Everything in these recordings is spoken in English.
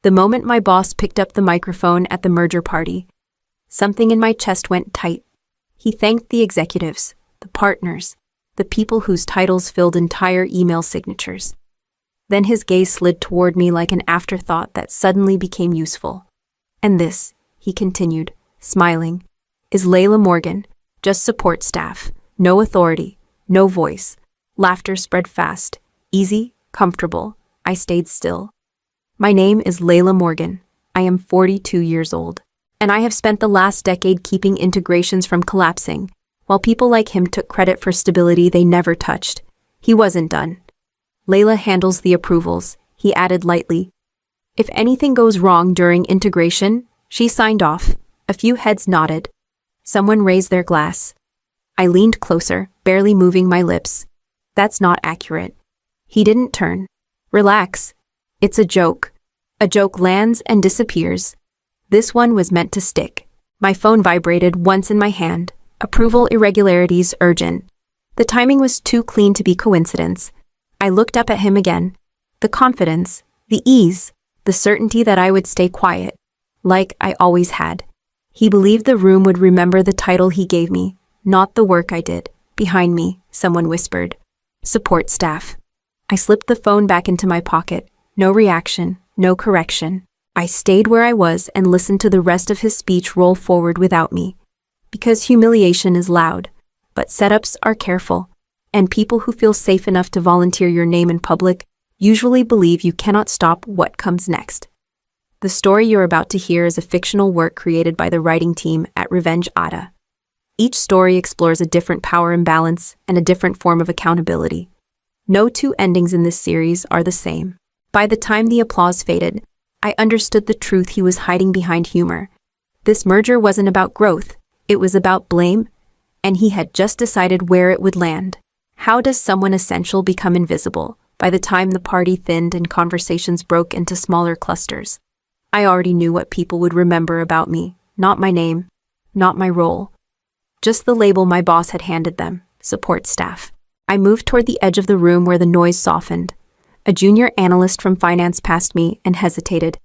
The moment my boss picked up the microphone at the merger party, something in my chest went tight. He thanked the executives, the partners, the people whose titles filled entire email signatures. Then his gaze slid toward me like an afterthought that suddenly became useful. "And this," he continued, smiling, "is Layla Morgan, just support staff, no authority, no voice." Laughter spread fast, easy, comfortable. I stayed still. "My name is Layla Morgan. I am 42 years old, and I have spent the last decade keeping integrations from collapsing, while people like him took credit for stability they never touched. He wasn't done. Layla handles the approvals," he added lightly. "If anything goes wrong during integration, she signed off." A few heads nodded. Someone raised their glass. I leaned closer, barely moving my lips. "That's not accurate." He didn't turn. "Relax. It's a joke. A joke lands and disappears. This one was meant to stick." My phone vibrated once in my hand. Approval irregularities urgent. The timing was too clean to be coincidence. I looked up at him again. The confidence, the ease, the certainty that I would stay quiet, like I always had. He believed the room would remember the title he gave me, not the work I did. Behind me, someone whispered, "Support staff." I slipped the phone back into my pocket. No reaction, no correction. I stayed where I was and listened to the rest of his speech roll forward without me. Because humiliation is loud, but setups are careful, and people who feel safe enough to volunteer your name in public usually believe you cannot stop what comes next. The story you're about to hear is a fictional work created by the writing team at Revenge AITA. Each story explores a different power imbalance and a different form of accountability. No two endings in this series are the same. By the time the applause faded, I understood the truth he was hiding behind humor. This merger wasn't about growth, it was about blame, and he had just decided where it would land. How does someone essential become invisible? By the time the party thinned and conversations broke into smaller clusters, I already knew what people would remember about me, not my name, not my role. Just the label my boss had handed them, support staff. I moved toward the edge of the room where the noise softened. A junior analyst from finance passed me and hesitated.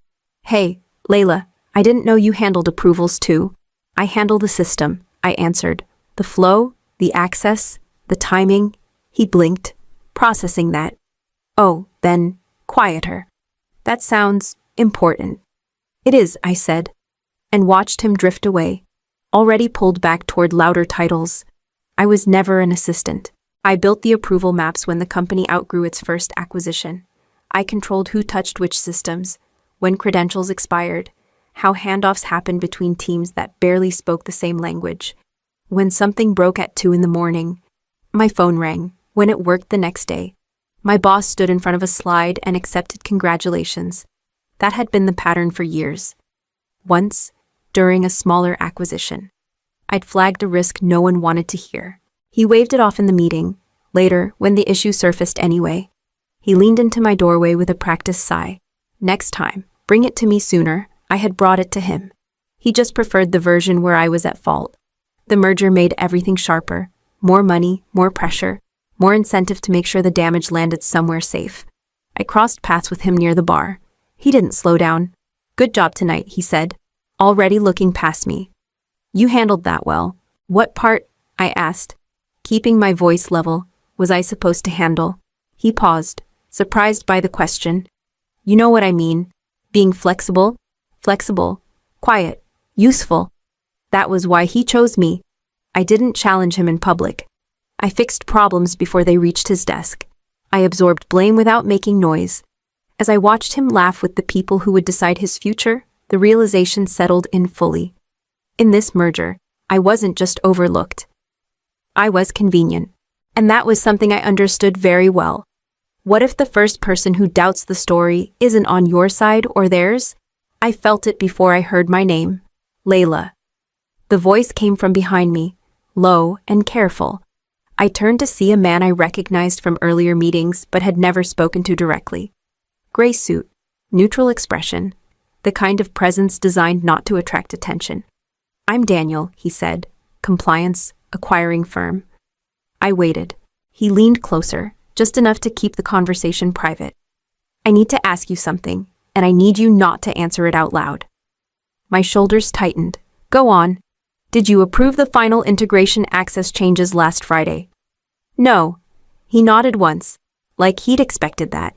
"Hey, Layla, I didn't know you handled approvals too." "I handle the system," I answered. "The flow, the access, the timing." He blinked, processing that. "Oh, then, quieter. That sounds important." "It is," I said, and watched him drift away, already pulled back toward louder titles. I was never an assistant. I built the approval maps when the company outgrew its first acquisition. I controlled who touched which systems, when credentials expired, how handoffs happened between teams that barely spoke the same language. When something broke at 2 a.m, my phone rang. When it worked the next day, my boss stood in front of a slide and accepted congratulations. That had been the pattern for years. Once, during a smaller acquisition, I'd flagged a risk no one wanted to hear. He waved it off in the meeting. Later, when the issue surfaced anyway, he leaned into my doorway with a practiced sigh. Next time, bring it to me sooner. I had brought it to him. He just preferred the version where I was at fault. The merger made everything sharper. More money, more pressure, more incentive to make sure the damage landed somewhere safe. I crossed paths with him near the bar. He didn't slow down. "Good job tonight," he said, already looking past me. "You handled that well." "What part?" I asked, keeping my voice level. "Was I supposed to handle?" He paused, surprised by the question. "You know what I mean. Being flexible, quiet, useful." That was why he chose me. I didn't challenge him in public. I fixed problems before they reached his desk. I absorbed blame without making noise. As I watched him laugh with the people who would decide his future, the realization settled in fully. In this merger, I wasn't just overlooked. I was convenient. And that was something I understood very well. What if the first person who doubts the story isn't on your side or theirs? I felt it before I heard my name. Layla. The voice came from behind me, low and careful. I turned to see a man I recognized from earlier meetings but had never spoken to directly. Gray suit, neutral expression, the kind of presence designed not to attract attention. "I'm Daniel," he said, compliance, acquiring firm. I waited. He leaned closer, just enough to keep the conversation private. "I need to ask you something," and I need you not to answer it out loud. My shoulders tightened. Go on. Did you approve the final integration access changes last Friday? No. He nodded once, like he'd expected that.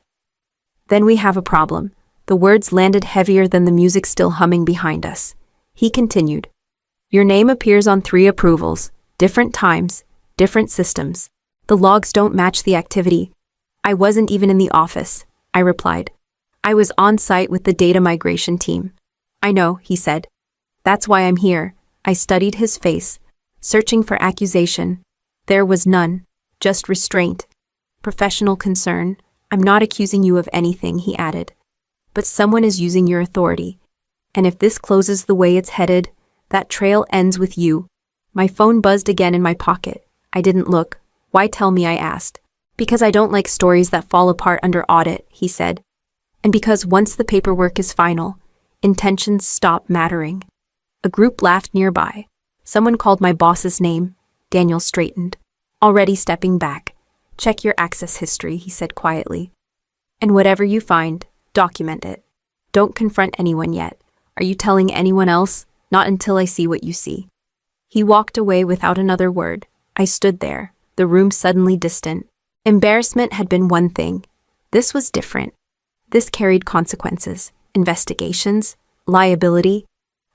Then we have a problem. The words landed heavier than the music still humming behind us. He continued. Your name appears on 3 approvals, different times, different systems. The logs don't match the activity. I wasn't even in the office, I replied. I was on site with the data migration team. I know, he said. That's why I'm here. I studied his face, searching for accusation. There was none, just restraint. Professional concern. I'm not accusing you of anything, he added. But someone is using your authority. And if this closes the way it's headed, that trail ends with you. My phone buzzed again in my pocket. I didn't look. Why tell me, I asked. Because I don't like stories that fall apart under audit, he said. And because once the paperwork is final, intentions stop mattering. A group laughed nearby. Someone called my boss's name. Daniel straightened. Already stepping back. Check your access history, he said quietly. And whatever you find, document it. Don't confront anyone yet. Are you telling anyone else? Not until I see what you see. He walked away without another word. I stood there, the room suddenly distant. Embarrassment had been one thing. This was different. This carried consequences, investigations, liability,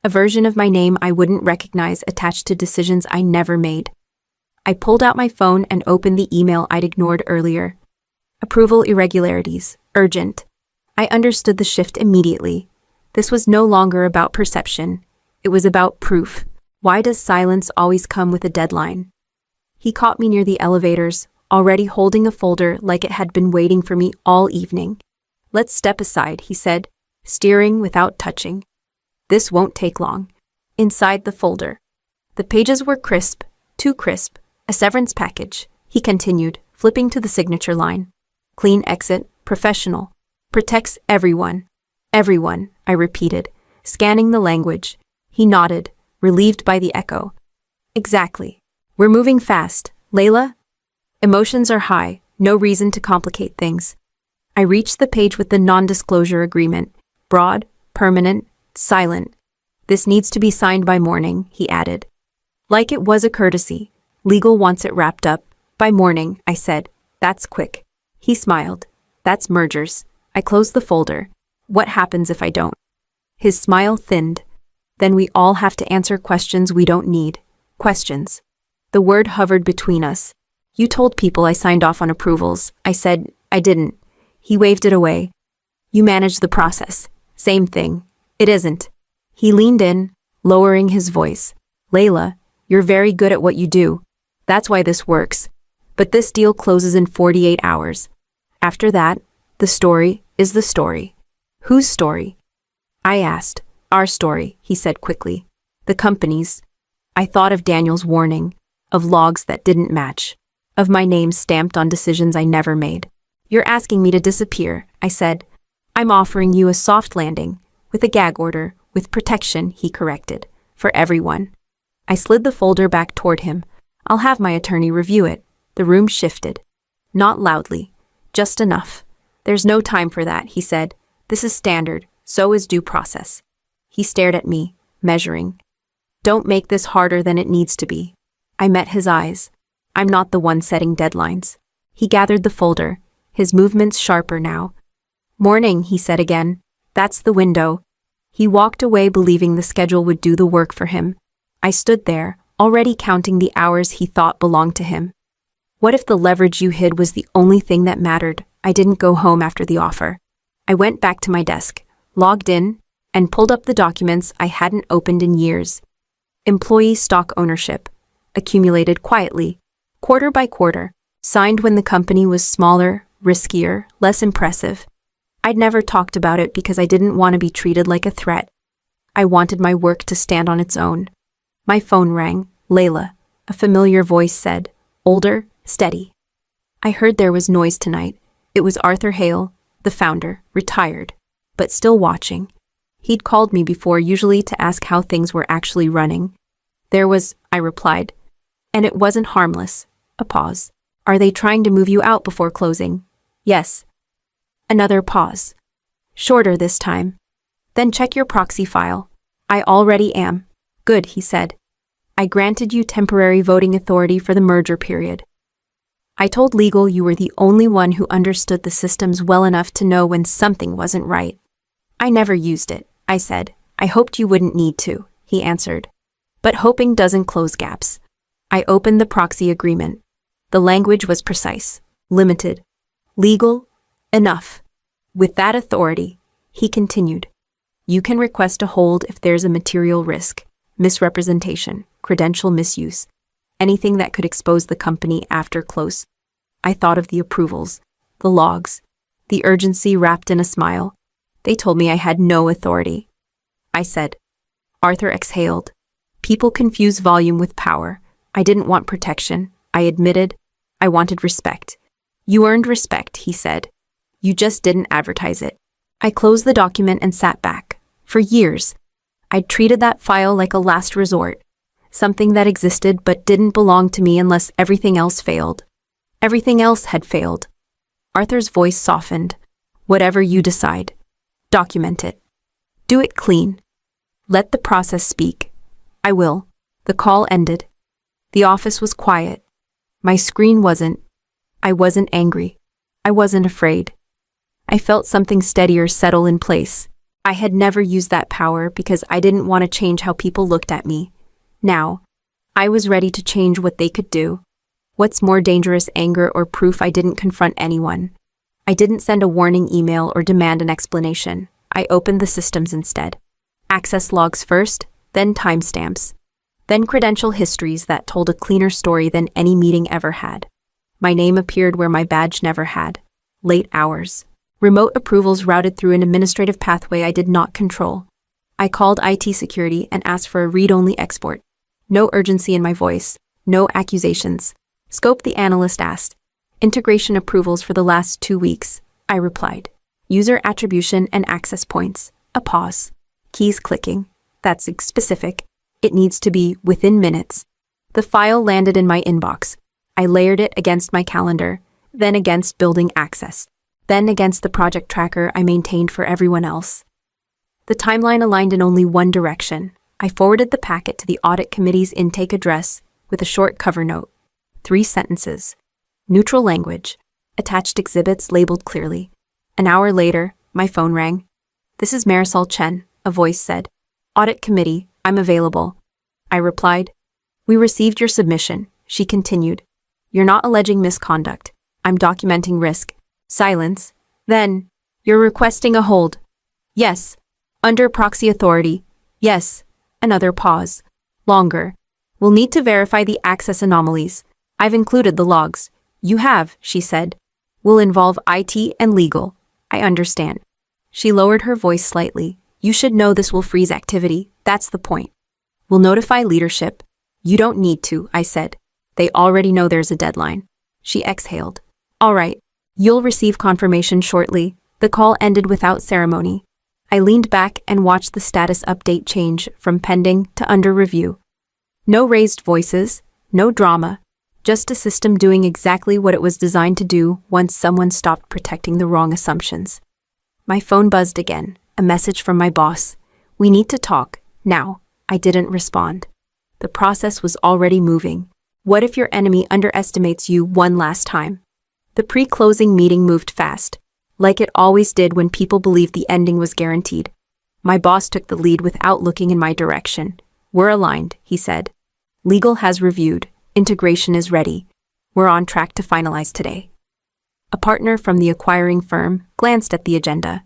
a version of my name I wouldn't recognize attached to decisions I never made. I pulled out my phone and opened the email I'd ignored earlier. Approval irregularities, urgent. I understood the shift immediately. This was no longer about perception. It was about proof. Why does silence always come with a deadline? He caught me near the elevators, already holding a folder like it had been waiting for me all evening. Let's step aside, he said, steering without touching. This won't take long. Inside the folder. The pages were crisp, too crisp, a severance package, he continued, flipping to the signature line. Clean exit, professional. Protects everyone. Everyone, I repeated, scanning the language. He nodded, relieved by the echo. Exactly. We're moving fast, Layla. Emotions are high, no reason to complicate things. I reached the page with the non-disclosure agreement. Broad, permanent, silent. This needs to be signed by morning, he added. Like it was a courtesy. Legal wants it wrapped up. By morning, I said. That's quick. He smiled. That's mergers. I closed the folder. What happens if I don't? His smile thinned. Then we all have to answer questions we don't need. Questions. The word hovered between us. You told people I signed off on approvals. I said, I didn't. He waved it away. You managed the process. Same thing. It isn't. He leaned in, lowering his voice. Layla, you're very good at what you do. That's why this works. But this deal closes in 48 hours. After that, the story is the story. Whose story? I asked. Our story, he said quickly. The company's. I thought of Daniel's warning, of logs that didn't match, of my name stamped on decisions I never made. You're asking me to disappear, I said. I'm offering you a soft landing, with a gag order, with protection, he corrected, for everyone. I slid the folder back toward him. I'll have my attorney review it. The room shifted. Not loudly, just enough. There's no time for that, he said. This is standard, so is due process. He stared at me, measuring. Don't make this harder than it needs to be. I met his eyes. I'm not the one setting deadlines. He gathered the folder, his movements sharper now. Morning, he said again. That's the window. He walked away believing the schedule would do the work for him. I stood there, already counting the hours he thought belonged to him. What if the leverage you hid was the only thing that mattered? I didn't go home after the offer. I went back to my desk, logged in, and pulled up the documents I hadn't opened in years. Employee stock ownership, accumulated quietly, quarter by quarter, signed when the company was smaller, riskier, less impressive. I'd never talked about it because I didn't want to be treated like a threat. I wanted my work to stand on its own. My phone rang. Layla, a familiar voice said, older, steady. I heard there was noise tonight. It was Arthur Hale, the founder, retired, but still watching. He'd called me before, usually to ask how things were actually running. There was, I replied, and it wasn't harmless. A pause. Are they trying to move you out before closing? Yes. Another pause. Shorter this time. Then check your proxy file. I already am. Good, he said. I granted you temporary voting authority for the merger period. I told legal you were the only one who understood the systems well enough to know when something wasn't right. I never used it, I said. I hoped you wouldn't need to, he answered. But hoping doesn't close gaps. I opened the proxy agreement. The language was precise, limited, legal, enough. With that authority, he continued, you can request a hold if there's a material risk, misrepresentation, credential misuse, anything that could expose the company after close. I thought of the approvals, the logs, the urgency wrapped in a smile. They told me I had no authority. I said. Arthur exhaled. People confuse volume with power. I didn't want protection. I admitted. I wanted respect. You earned respect, he said. You just didn't advertise it. I closed the document and sat back. For years, I'd treated that file like a last resort, something that existed but didn't belong to me unless everything else failed. Everything else had failed. Arthur's voice softened. Whatever you decide, document it. Do it clean. Let the process speak. I will. The call ended. The office was quiet. My screen wasn't. I wasn't angry. I wasn't afraid. I felt something steadier settle in place. I had never used that power because I didn't want to change how people looked at me. Now, I was ready to change what they could do. What's more dangerous, anger or proof I didn't confront anyone? I didn't send a warning email or demand an explanation. I opened the systems instead. Access logs first, then timestamps. Then credential histories that told a cleaner story than any meeting ever had. My name appeared where my badge never had. Late hours. Remote approvals routed through an administrative pathway I did not control. I called IT security and asked for a read-only export. No urgency in my voice. No accusations. Scope, the analyst asked. Integration approvals for the last 2 weeks. I replied. User attribution and access points. A pause. Keys clicking. That's specific. It needs to be within minutes. The file landed in my inbox. I layered it against my calendar, then against building access, then against the project tracker I maintained for everyone else. The timeline aligned in only one direction. I forwarded the packet to the audit committee's intake address with a short cover note. 3 sentences. Neutral language. Attached exhibits labeled clearly. An hour later, my phone rang. This is Marisol Chen, a voice said. Audit committee, I'm available. I replied. We received your submission, she continued. You're not alleging misconduct. I'm documenting risk. Silence. Then, you're requesting a hold. Yes. Under proxy authority. Yes. Another pause. Longer. We'll need to verify the access anomalies. I've included the logs. You have, she said. Will involve IT and legal. I understand. She lowered her voice slightly. You should know this will freeze activity. That's the point. We'll notify leadership. You don't need to, I said. They already know there's a deadline. She exhaled. All right. You'll receive confirmation shortly. The call ended without ceremony. I leaned back and watched the status update change from pending to under review. No raised voices, no drama, just a system doing exactly what it was designed to do once someone stopped protecting the wrong assumptions. My phone buzzed again, a message from my boss. We need to talk, now. I didn't respond. The process was already moving. What if your enemy underestimates you one last time? The pre-closing meeting moved fast, like it always did when people believed the ending was guaranteed. My boss took the lead without looking in my direction. We're aligned, he said. Legal has reviewed. Integration is ready. We're on track to finalize today. A partner from the acquiring firm glanced at the agenda.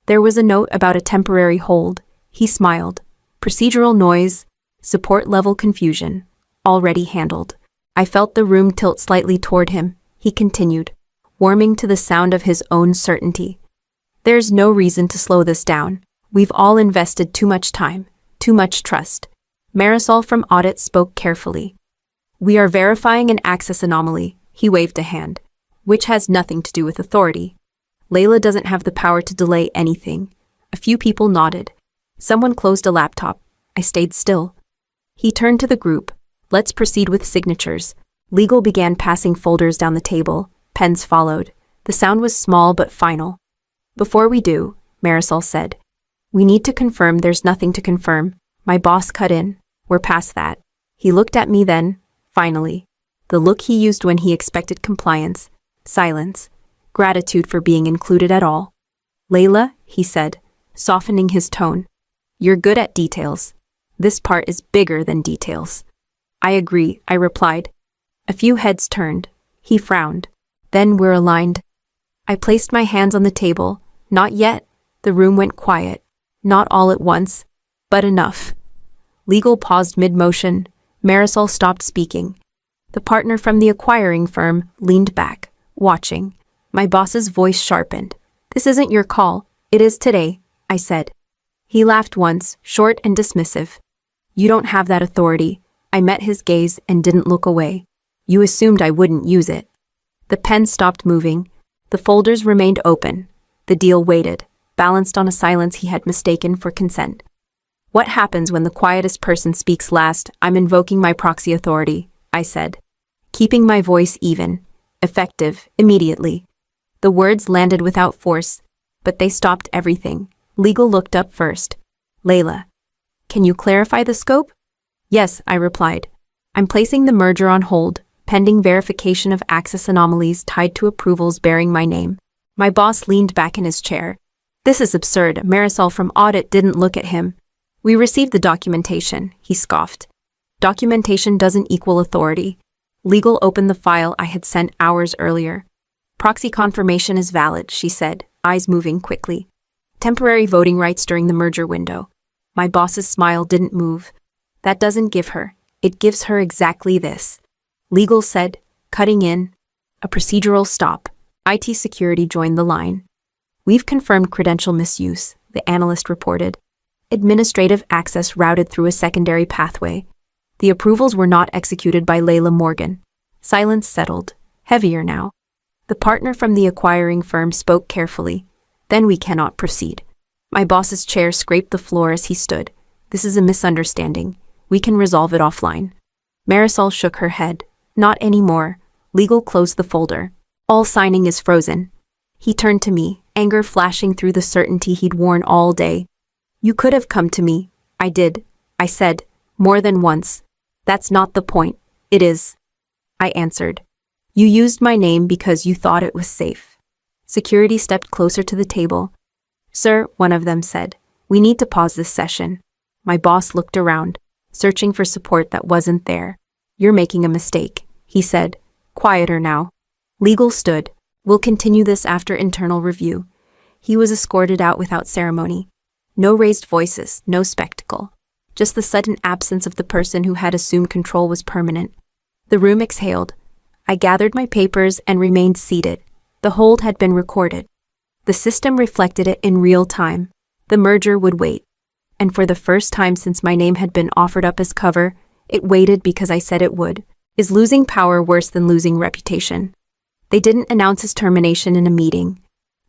There was a note about a temporary hold. He smiled. Procedural noise, support level confusion, already handled. I felt the room tilt slightly toward him. He continued, warming to the sound of his own certainty. There's no reason to slow this down. We've all invested too much time, too much trust. Marisol from audit spoke carefully. We are verifying an access anomaly, he waved a hand, which has nothing to do with authority. Layla doesn't have the power to delay anything. A few people nodded. Someone closed a laptop. I stayed still. He turned to the group. Let's proceed with signatures. Legal began passing folders down the table. Pens followed. The sound was small but final. Before we do, Marisol said. We need to confirm there's nothing to confirm. My boss cut in. We're past that. He looked at me then, finally. The look he used when he expected compliance, silence, gratitude for being included at all. Layla, he said, softening his tone. You're good at details. This part is bigger than details. I agree, I replied. A few heads turned. He frowned. Then we're aligned. I placed my hands on the table. Not yet. The room went quiet. Not all at once, but enough. Legal paused mid-motion. Marisol stopped speaking. The partner from the acquiring firm leaned back, watching. My boss's voice sharpened. This isn't your call. It is today, I said. He laughed once, short and dismissive. You don't have that authority. I met his gaze and didn't look away. You assumed I wouldn't use it. The pen stopped moving. The folders remained open. The deal waited, balanced on a silence he had mistaken for consent. What happens when the quietest person speaks last? I'm invoking my proxy authority, I said, keeping my voice even, effective, immediately. The words landed without force, but they stopped everything. Legal looked up first. Layla, can you clarify the scope? Yes, I replied. I'm placing the merger on hold, pending verification of access anomalies tied to approvals bearing my name. My boss leaned back in his chair. This is absurd. Marisol from audit didn't look at him. We received the documentation, he scoffed. Documentation doesn't equal authority. Legal opened the file I had sent hours earlier. Proxy confirmation is valid, she said, eyes moving quickly. Temporary voting rights during the merger window. My boss's smile didn't move. That doesn't give her. It gives her exactly this. Legal said, cutting in. A procedural stop. IT security joined the line. We've confirmed credential misuse, the analyst reported. Administrative access routed through a secondary pathway. The approvals were not executed by Layla Morgan. Silence settled, heavier now. The partner from the acquiring firm spoke carefully. Then we cannot proceed. My boss's chair scraped the floor as he stood. This is a misunderstanding. We can resolve it offline. Marisol shook her head. Not anymore. Legal closed the folder. All signing is frozen. He turned to me, anger flashing through the certainty he'd worn all day. You could have come to me. I did. I said, more than once. That's not the point. It is. I answered. You used my name because you thought it was safe. Security stepped closer to the table. Sir, one of them said, we need to pause this session. My boss looked around, searching for support that wasn't there. You're making a mistake, he said. Quieter now. Legal stood. We'll continue this after internal review. He was escorted out without ceremony. No raised voices, no spectacle. Just the sudden absence of the person who had assumed control was permanent. The room exhaled. I gathered my papers and remained seated. The hold had been recorded. The system reflected it in real time. The merger would wait. And for the first time since my name had been offered up as cover, it waited because I said it would. Is losing power worse than losing reputation? They didn't announce his termination in a meeting.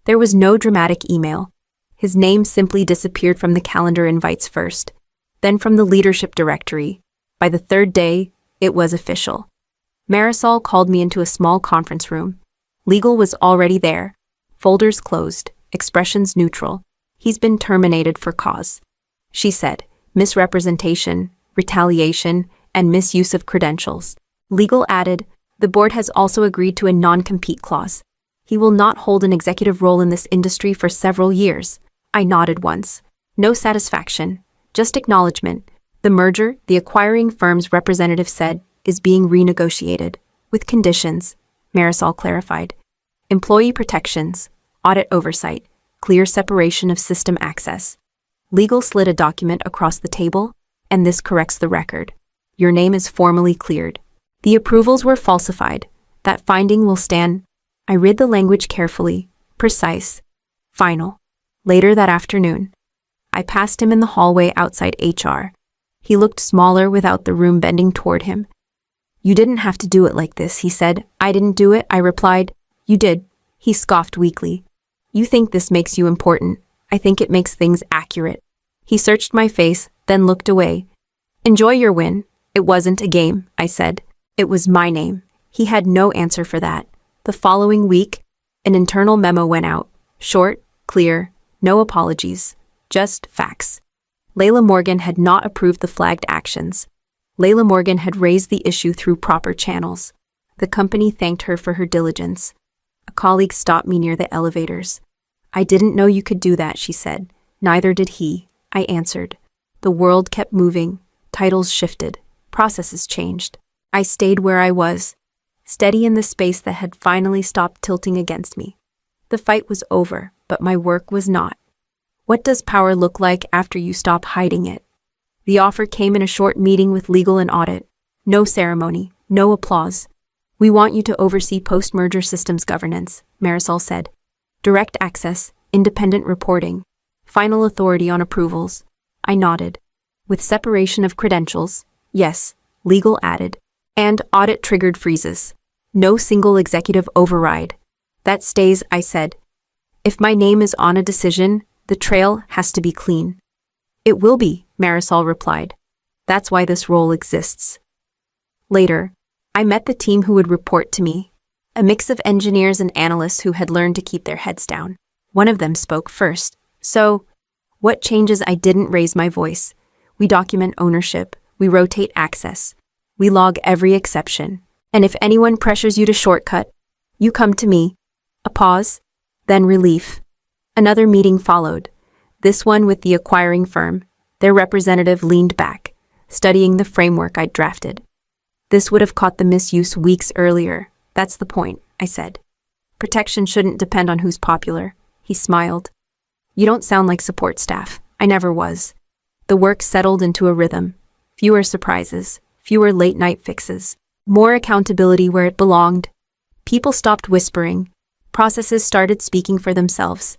There was no dramatic email. His name simply disappeared from the calendar invites first, then from the leadership directory. By the third day, it was official. Marisol called me into a small conference room. Legal was already there. Folders closed, expressions neutral. He's been terminated for cause. She said, misrepresentation, retaliation, and misuse of credentials. Legal added, the board has also agreed to a non-compete clause. He will not hold an executive role in this industry for several years. I nodded once. No satisfaction, just acknowledgement. The merger, the acquiring firm's representative said, is being renegotiated. With conditions, Marisol clarified. Employee protections, audit oversight, clear separation of system access. Legal slid a document across the table, and this corrects the record. Your name is formally cleared. The approvals were falsified. That finding will stand. I read the language carefully, precise, final. Later that afternoon, I passed him in the hallway outside HR. He looked smaller without the room bending toward him. You didn't have to do it like this, he said. I didn't do it, I replied. You did. He scoffed weakly. You think this makes you important. I think it makes things accurate. He searched my face, then looked away. Enjoy your win. It wasn't a game, I said. It was my name. He had no answer for that. The following week, an internal memo went out. Short, clear, No apologies, just facts. Layla Morgan had not approved the flagged actions. Layla Morgan had raised the issue through proper channels. The company thanked her for her diligence. A colleague stopped me near the elevators. "I didn't know you could do that," she said. "Neither did he," I answered. The world kept moving. Titles shifted. Processes changed. I stayed where I was, steady in the space that had finally stopped tilting against me. The fight was over, but my work was not. What does power look like after you stop hiding it? The offer came in a short meeting with legal and audit. No ceremony, no applause. "We want you to oversee post-merger systems governance," Marisol said. "Direct access, independent reporting, final authority on approvals." I nodded. "With separation of credentials," yes, legal added, "and audit-triggered freezes. No single executive override." "That stays," I said. "If my name is on a decision, the trail has to be clean." "It will be," Marisol replied. "That's why this role exists." Later, I met the team who would report to me, a mix of engineers and analysts who had learned to keep their heads down. One of them spoke first. "So, what changes?" I didn't raise my voice. "We document ownership, we rotate access, we log every exception, and if anyone pressures you to shortcut, you come to me." A pause, then relief. Another meeting followed, this one with the acquiring firm. Their representative leaned back, studying the framework I'd drafted. "This would have caught the misuse weeks earlier. That's the point," I said. "Protection shouldn't depend on who's popular." He smiled. "You don't sound like support staff." I never was. The work settled into a rhythm. Fewer surprises, fewer late-night fixes, more accountability where it belonged. People stopped whispering. Processes started speaking for themselves.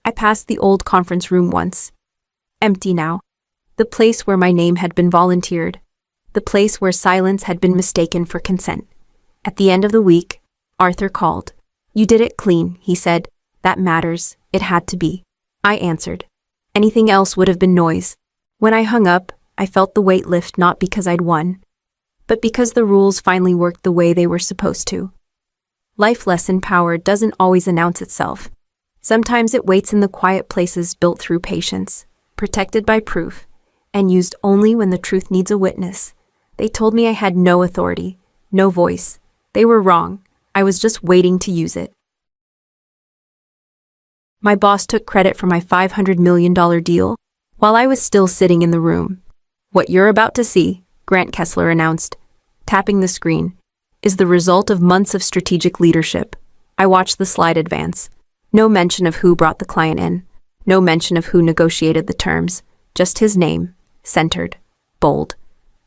I passed the old conference room once. Empty now. The place where my name had been volunteered. The place where silence had been mistaken for consent. At the end of the week, Arthur called. "You did it clean," he said. "That matters. It had to be." I answered. Anything else would have been noise. When I hung up, I felt the weight lift, not because I'd won, but because the rules finally worked the way they were supposed to. Life lesson: power doesn't always announce itself. Sometimes it waits in the quiet places built through patience, protected by proof, and used only when the truth needs a witness. They told me I had no authority, no voice. They were wrong. I was just waiting to use it. My boss took credit for my $500 million deal while I was still sitting in the room. "What you're about to see," Grant Kessler announced, tapping the screen, "is the result of months of strategic leadership." I watched the slide advance. No mention of who brought the client in. No mention of who negotiated the terms. Just his name, centered, bold.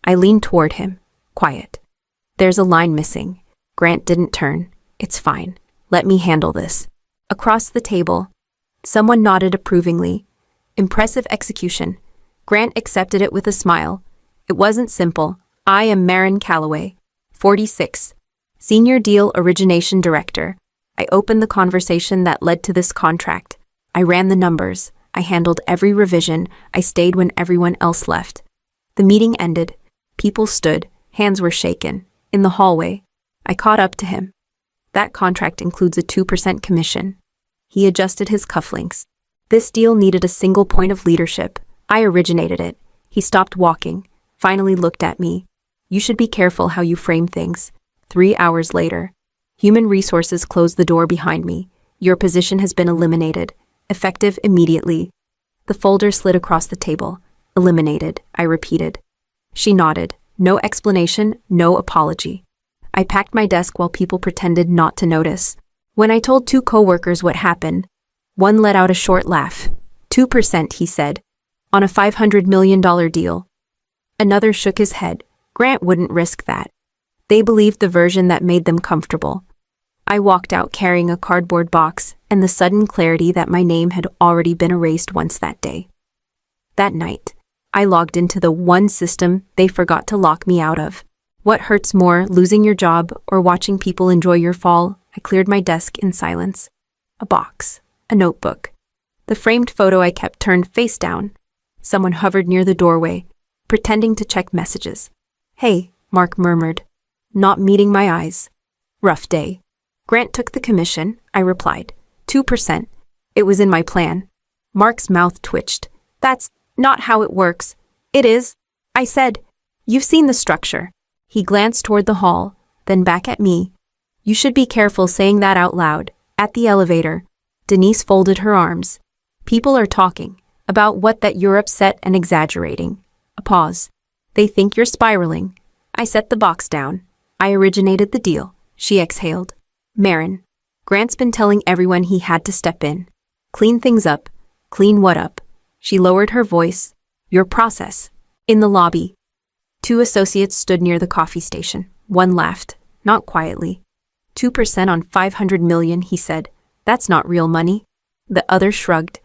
I leaned toward him, quiet. "There's a line missing." Grant didn't turn. "It's fine. Let me handle this." Across the table, someone nodded approvingly. "Impressive execution." Grant accepted it with a smile. "It wasn't simple. I am Marin Calloway, 46, Senior Deal Origination Director." I opened the conversation that led to this contract. I ran the numbers. I handled every revision. I stayed when everyone else left. The meeting ended. People stood. Hands were shaken. In the hallway, I caught up to him. "That contract includes a 2% commission." He adjusted his cufflinks. "This deal needed a single point of leadership. I originated it." He stopped walking, finally looked at me. "You should be careful how you frame things." 3 hours later, Human Resources closed the door behind me. "Your position has been eliminated. Effective immediately." The folder slid across the table. "Eliminated," I repeated. She nodded. No explanation, no apology. I packed my desk while people pretended not to notice. When I told 2 coworkers what happened, one let out a short laugh. 2%, he said, on a $500 million deal. Another shook his head. Grant wouldn't risk that. They believed the version that made them comfortable. I walked out carrying a cardboard box and the sudden clarity that my name had already been erased once that day. That night, I logged into the one system they forgot to lock me out of. What hurts more, losing your job or watching people enjoy your fall? I cleared my desk in silence. A box, a notebook. The framed photo I kept turned face down. Someone hovered near the doorway, pretending to check messages. "Hey," Mark murmured, not meeting my eyes. "Rough day." "Grant took the commission," I replied. 2%. It was in my plan. Mark's mouth twitched. That's not how it works. It is, I said. You've seen the structure. He glanced toward the hall, then back at me. You should be careful saying that out loud. At the elevator, Denise folded her arms. People are talking about what that you're upset and exaggerating. A pause. They think you're spiraling. I set the box down. I originated the deal. She exhaled. Marin. Grant's been telling everyone he had to step in. Clean things up. Clean what up? She lowered her voice. Your process. In the lobby. 2 associates stood near the coffee station. One laughed, not quietly. 2% on 500 million, he said. That's not real money. The other shrugged.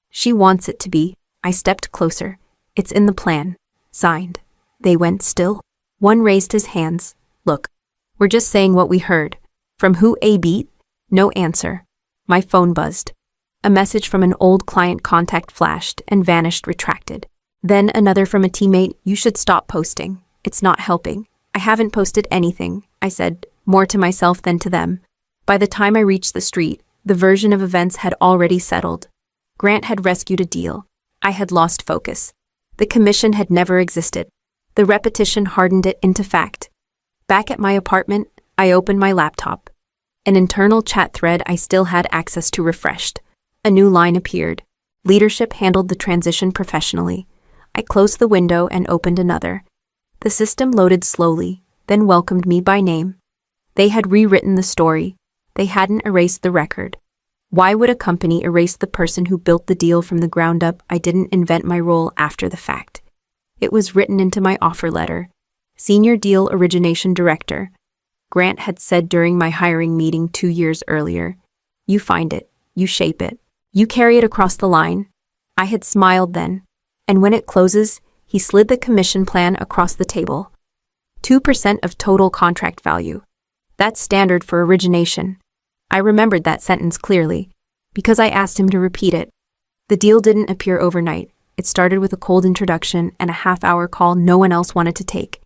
She wants it to be. I stepped closer. It's in the plan. Signed. They went still. One raised his hands. Look. We're just saying what we heard. From who A beat? No answer. My phone buzzed. A message from an old client contact flashed and vanished retracted. Then another from a teammate, you should stop posting. It's not helping. I haven't posted anything, I said, more to myself than to them. By the time I reached the street, the version of events had already settled. Grant had rescued a deal. I had lost focus. The commission had never existed. The repetition hardened it into fact. Back at my apartment, I opened my laptop. An internal chat thread I still had access to refreshed. A new line appeared. Leadership handled the transition professionally. I closed the window and opened another. The system loaded slowly, then welcomed me by name. They had rewritten the story. They hadn't erased the record. Why would a company erase the person who built the deal from the ground up? I didn't invent my role after the fact. It was written into my offer letter. Senior Deal Origination Director. Grant had said during my hiring meeting 2 years earlier. You find it. You shape it. You carry it across the line. I had smiled then. And when it closes, he slid the commission plan across the table. 2% of total contract value. That's standard for origination. I remembered that sentence clearly, because I asked him to repeat it. The deal didn't appear overnight. It started with a cold introduction and a half-hour call no one else wanted to take.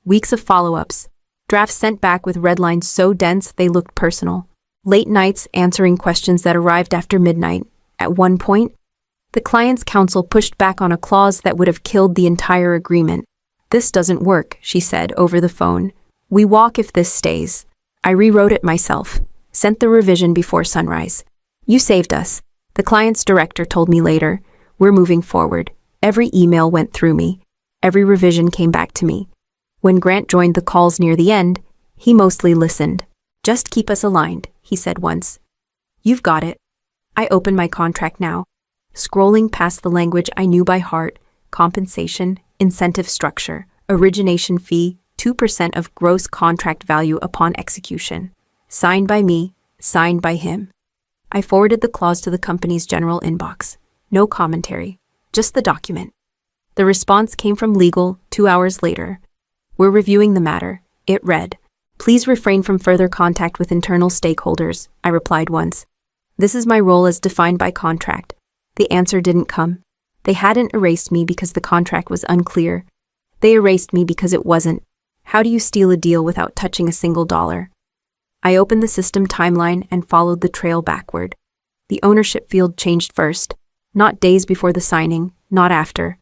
Weeks of follow-ups. Drafts sent back with red lines so dense they looked personal. Late nights answering questions that arrived after midnight. At one point, the client's counsel pushed back on a clause that would have killed the entire agreement. This doesn't work, she said over the phone. We walk if this stays. I rewrote it myself. Sent the revision before sunrise. You saved us. The client's director told me later. We're moving forward. Every email went through me. Every revision came back to me. When Grant joined the calls near the end, he mostly listened. Just keep us aligned, he said once. You've got it. I open my contract now. Scrolling past the language I knew by heart, compensation, incentive structure, origination fee, 2% of gross contract value upon execution. Signed by me, signed by him. I forwarded the clause to the company's general inbox. No commentary, just the document. The response came from legal 2 hours later. We're reviewing the matter. It read, please refrain from further contact with internal stakeholders, I replied once. This is my role as defined by contract. The answer didn't come. They hadn't erased me because the contract was unclear. They erased me because it wasn't. How do you steal a deal without touching a single dollar? I opened the system timeline and followed the trail backward. The ownership field changed first, not days before the signing, not after.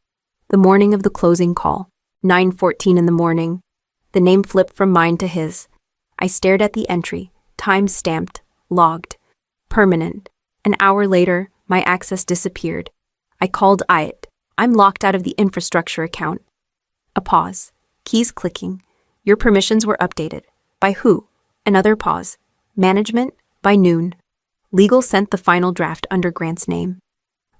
The morning of the closing call, 9:14 in the morning. The name flipped from mine to his. I stared at the entry, time-stamped, logged, permanent. An hour later, my access disappeared. I called AITA. I'm locked out of the infrastructure account. A pause. Keys clicking. Your permissions were updated. By who? Another pause. Management? By noon. Legal sent the final draft under Grant's name.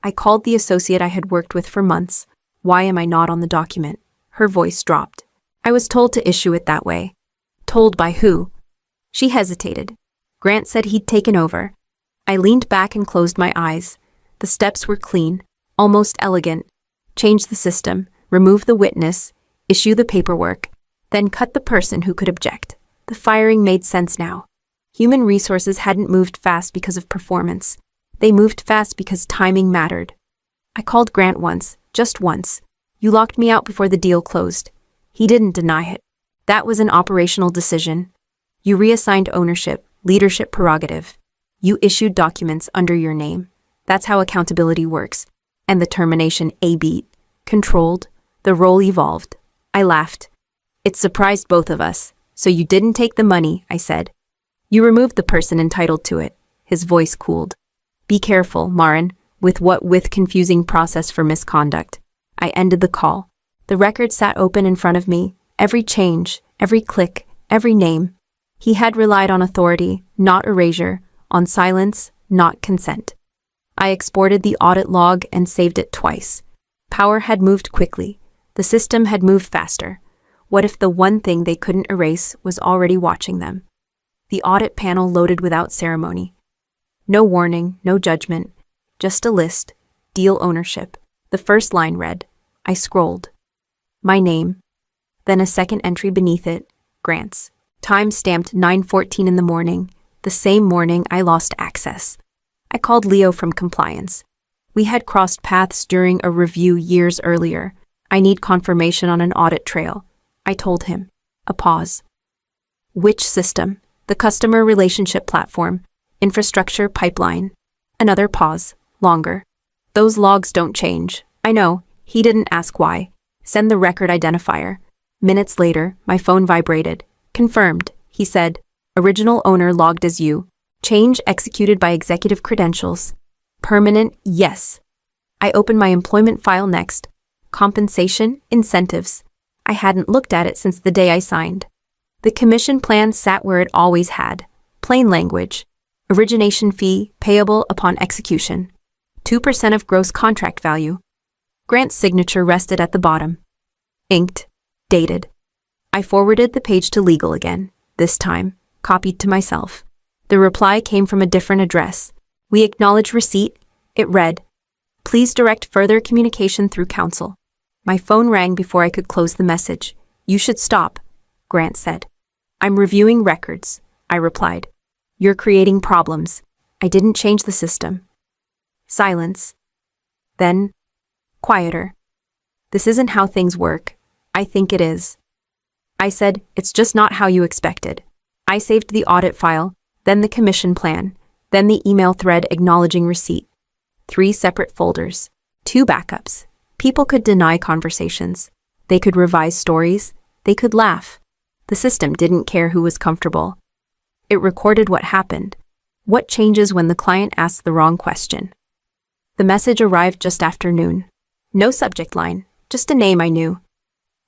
I called the associate I had worked with for months. Why am I not on the document? Her voice dropped. I was told to issue it that way. Told by who? She hesitated. Grant said he'd taken over. I leaned back and closed my eyes. The steps were clean, almost elegant. Change the system, remove the witness, issue the paperwork, then cut the person who could object. The firing made sense now. Human resources hadn't moved fast because of performance. They moved fast because timing mattered. I called Grant once, just once. You locked me out before the deal closed. He didn't deny it. That was an operational decision. You reassigned ownership, leadership prerogative. You issued documents under your name. That's how accountability works. And the termination A beat. Controlled. The role evolved. I laughed. It surprised both of us. So you didn't take the money, I said. You removed the person entitled to it. His voice cooled. Be careful, Marin, with confusing process for misconduct. I ended the call. The record sat open in front of me. Every change, every click, every name. He had relied on authority, not erasure, on silence, not consent. I exported the audit log and saved it twice. Power had moved quickly. The system had moved faster. What if the one thing they couldn't erase was already watching them? The audit panel loaded without ceremony. No warning, no judgment, just a list, deal ownership. The first line read. I scrolled. My name. Then a second entry beneath it, grants. Time stamped 9:14 in the morning, the same morning I lost access. I called Leo from compliance. We had crossed paths during a review years earlier. I need confirmation on an audit trail. I told him. A pause. Which system? The customer relationship platform. Infrastructure pipeline. Another pause. Longer. Those logs don't change. I know. He didn't ask why. Send the record identifier. Minutes later, my phone vibrated. Confirmed, he said. Original owner logged as you. Change executed by executive credentials. Permanent, yes. I opened my employment file next. Compensation, incentives. I hadn't looked at it since the day I signed. The commission plan sat where it always had. Plain language. Origination fee payable upon execution. 2% of gross contract value. Grant's signature rested at the bottom. Inked. Dated. I forwarded the page to legal again, this time, copied to myself. The reply came from a different address. We acknowledge receipt. It read, please direct further communication through counsel. My phone rang before I could close the message. You should stop, Grant said. I'm reviewing records, I replied. You're creating problems. I didn't change the system. Silence. Then, quieter. This isn't how things work. I think it is. I said, it's just not how you expected. I saved the audit file, then the commission plan, then the email thread acknowledging receipt. 3 separate folders. 2 backups. People could deny conversations. They could revise stories. They could laugh. The system didn't care who was comfortable. It recorded what happened. What changes when the client asks the wrong question? The message arrived just after noon. No subject line, just a name I knew.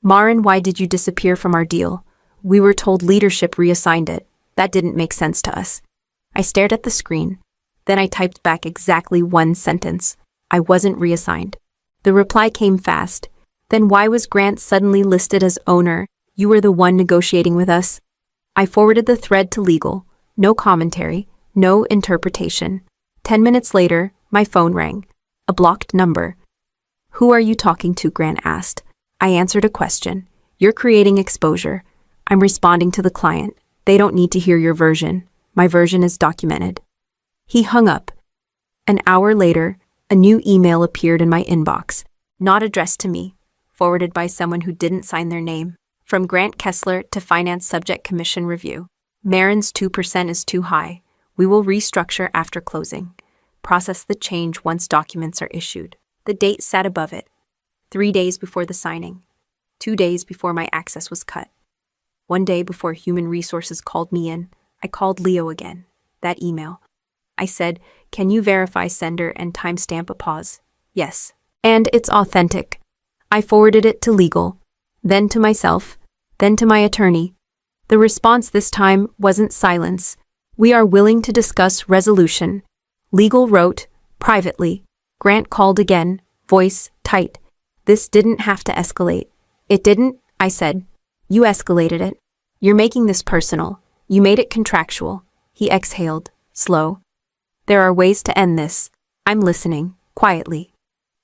Marin, why did you disappear from our deal? We were told leadership reassigned it. That didn't make sense to us. I stared at the screen. Then I typed back exactly 1 sentence. I wasn't reassigned. The reply came fast. Then why was Grant suddenly listed as owner? You were the one negotiating with us. I forwarded the thread to legal. No commentary, no interpretation. 10 minutes later, my phone rang. A blocked number. Who are you talking to? Grant asked. I answered a question. You're creating exposure. I'm responding to the client. They don't need to hear your version. My version is documented. He hung up. An hour later, a new email appeared in my inbox. Not addressed to me. Forwarded by someone who didn't sign their name. From Grant Kessler to Finance Subject Commission Review. Marin's 2% is too high. We will restructure after closing. Process the change once documents are issued. The date sat above it. 3 days before the signing. 2 days before my access was cut. 1 day before Human Resources called me in, I called Leo again. That email. I said, can you verify sender and timestamp a pause? Yes. And it's authentic. I forwarded it to legal, then to myself, then to my attorney. The response this time wasn't silence. We are willing to discuss resolution. Legal wrote, privately. Grant called again, voice tight. This didn't have to escalate. It didn't, I said. You escalated it. You're making this personal. You made it contractual. He exhaled, slow. There are ways to end this. I'm listening, quietly.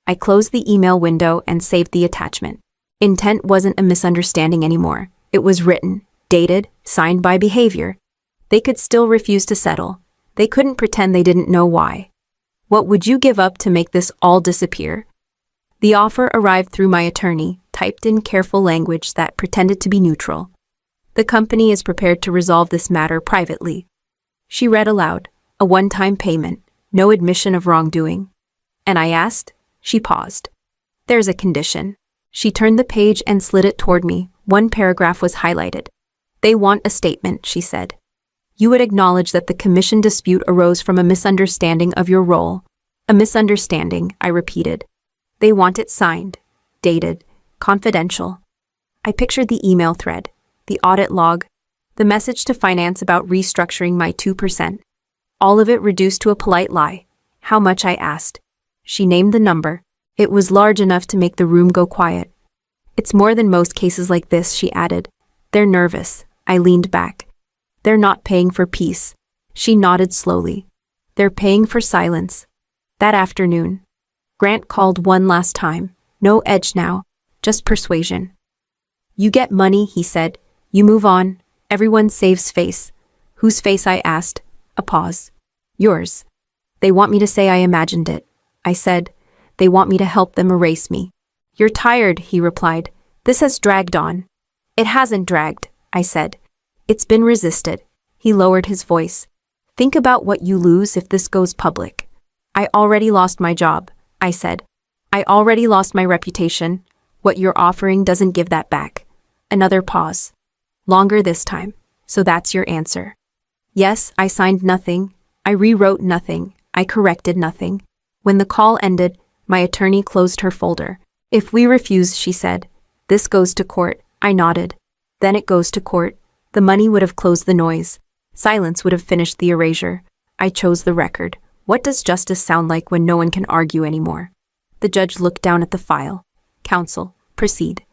I closed the email window and saved the attachment. Intent wasn't a misunderstanding anymore. It was written, dated, signed by behavior. They could still refuse to settle. They couldn't pretend they didn't know why. What would you give up to make this all disappear? The offer arrived through my attorney, typed in careful language that pretended to be neutral. The company is prepared to resolve this matter privately. She read aloud, a one-time payment, No admission of wrongdoing. And I asked. She paused. There's a condition. She turned the page and slid it toward me. One paragraph was highlighted. They want a statement, she said. You would acknowledge that the commission dispute arose from a misunderstanding of your role. A misunderstanding, I repeated. They want it signed, dated, confidential. I pictured the email thread, the audit log, the message to finance about restructuring my 2%. All of it reduced to a polite lie. How much, I asked. She named the number. It was large enough to make the room go quiet. It's more than most cases like this, she added. They're nervous. I leaned back. They're not paying for peace. She nodded slowly. They're paying for silence. That afternoon, Grant called one last time. No edge now, just persuasion. You get money, he said. You move on. Everyone saves face. Whose face, I asked. A pause. Yours. They want me to say I imagined it. I said. They want me to help them erase me. You're tired, he replied. This has dragged on. It hasn't dragged, I said. It's been resisted. He lowered his voice. Think about what you lose if this goes public. I already lost my job, I said. I already lost my reputation. What you're offering doesn't give that back. Another pause. Longer this time. So that's your answer. Yes, I signed nothing. I rewrote nothing. I corrected nothing. When the call ended, my attorney closed her folder. If we refuse, she said, this goes to court. I nodded. Then it goes to court. The money would have closed the noise. Silence would have finished the erasure. I chose the record. What does justice sound like when no one can argue anymore? The judge looked down at the file. Counsel, proceed.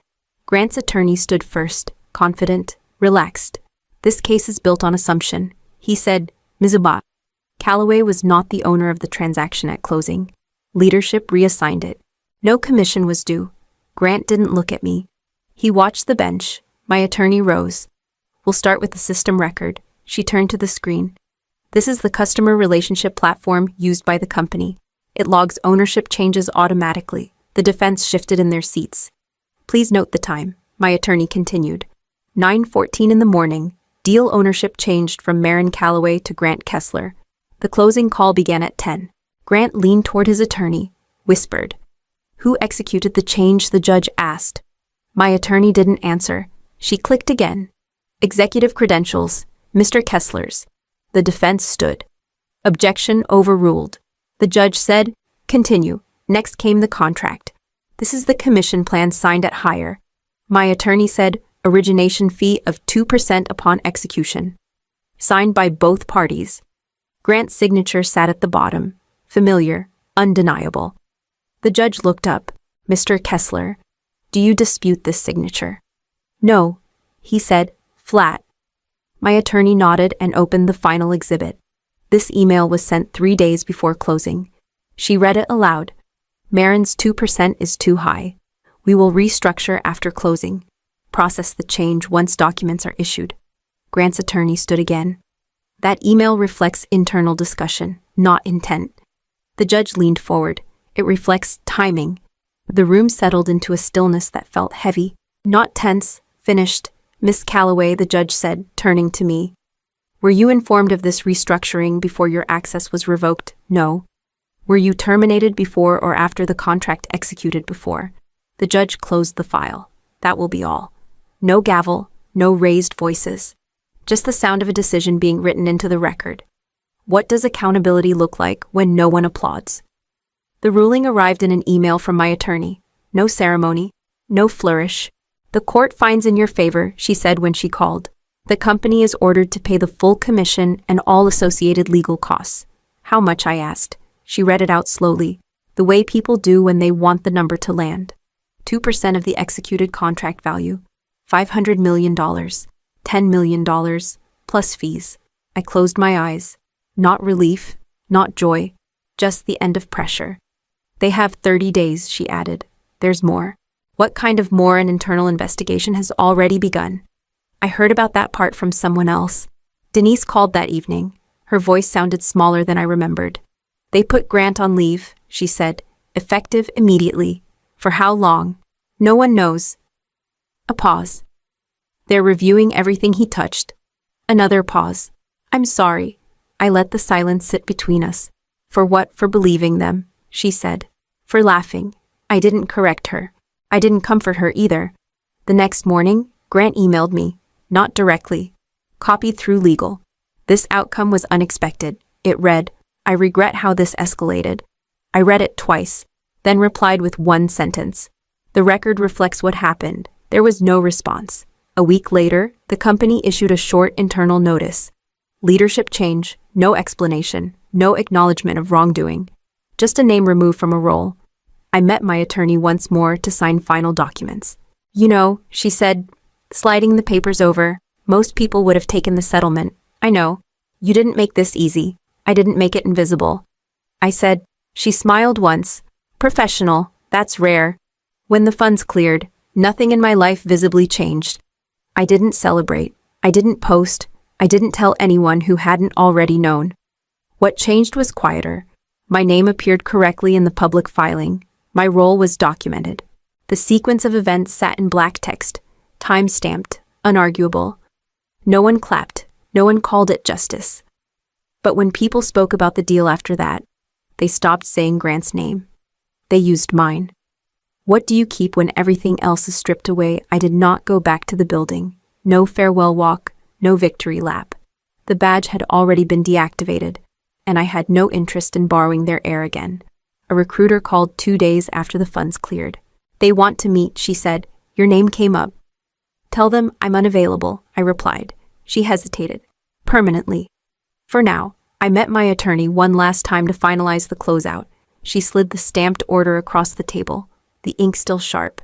Grant's attorney stood first, confident, relaxed. This case is built on assumption. He said, Ms. Abbott. Callaway was not the owner of the transaction at closing. Leadership reassigned it. No commission was due. Grant didn't look at me. He watched the bench. My attorney rose. We'll start with the system record. She turned to the screen. This is the customer relationship platform used by the company. It logs ownership changes automatically. The defense shifted in their seats. Please note the time, my attorney continued. 9:14 in the morning, deal ownership changed from Marin Callaway to Grant Kessler. The closing call began at 10. Grant leaned toward his attorney, whispered. Who executed the change? The judge asked. My attorney didn't answer. She clicked again. Executive credentials, Mr. Kessler's. The defense stood. Objection overruled. The judge said, continue. Next came the contract. This is the commission plan signed at hire. My attorney said, origination fee of 2% upon execution. Signed by both parties. Grant's signature sat at the bottom. Familiar, undeniable. The judge looked up. Mr. Kessler, do you dispute this signature? No, he said, flat. My attorney nodded and opened the final exhibit. This email was sent 3 days before closing. She read it aloud. Marin's 2% is too high. We will restructure after closing. Process the change once documents are issued. Grant's attorney stood again. That email reflects internal discussion, not intent. The judge leaned forward. It reflects timing. The room settled into a stillness that felt heavy, not tense, finished. Miss Callaway, the judge said, turning to me. Were you informed of this restructuring before your access was revoked? No. Were you terminated before or after the contract executed before? The judge closed the file. That will be all. No gavel, no raised voices. Just the sound of a decision being written into the record. What does accountability look like when no one applauds? The ruling arrived in an email from my attorney. No ceremony, no flourish. The court finds in your favor, she said when she called. The company is ordered to pay the full commission and all associated legal costs. How much? I asked. She read it out slowly, the way people do when they want the number to land. 2% of the executed contract value. $500 million. $10 million, plus fees. I closed my eyes. Not relief, not joy, just the end of pressure. They have 30 days, she added. There's more. What kind of more? An internal investigation has already begun. I heard about that part from someone else. Denise called that evening. Her voice sounded smaller than I remembered. They put Grant on leave, she said, effective immediately. For how long? No one knows. A pause. They're reviewing everything he touched. Another pause. I'm sorry. I let the silence sit between us. For what? For believing them, she said. For laughing. I didn't correct her. I didn't comfort her either. The next morning, Grant emailed me, not directly, copied through legal. This outcome was unexpected. It read, "I regret how this escalated." I read it twice, then replied with one sentence. The record reflects what happened. There was no response. A week later, the company issued a short internal notice. Leadership change, no explanation, no acknowledgement of wrongdoing. Just a name removed from a role. I met my attorney once more to sign final documents. "You know," she said, sliding the papers over, "most people would have taken the settlement. I know. You didn't make this easy. I didn't make it invisible." I said. She smiled once. "Professional, that's rare." When the funds cleared, nothing in my life visibly changed. I didn't celebrate. I didn't post. I didn't tell anyone who hadn't already known. What changed was quieter. My name appeared correctly in the public filing. My role was documented. The sequence of events sat in black text, time-stamped, unarguable. No one clapped. No one called it justice. But when people spoke about the deal after that, they stopped saying Grant's name. They used mine. What do you keep when everything else is stripped away? I did not go back to the building. No farewell walk, no victory lap. The badge had already been deactivated, and I had no interest in borrowing their air again. A recruiter called 2 days after the funds cleared. "They want to meet," she said. "Your name came up." "Tell them I'm unavailable," I replied. She hesitated. "Permanently." For now, I met my attorney one last time to finalize the closeout. She slid the stamped order across the table, the ink still sharp.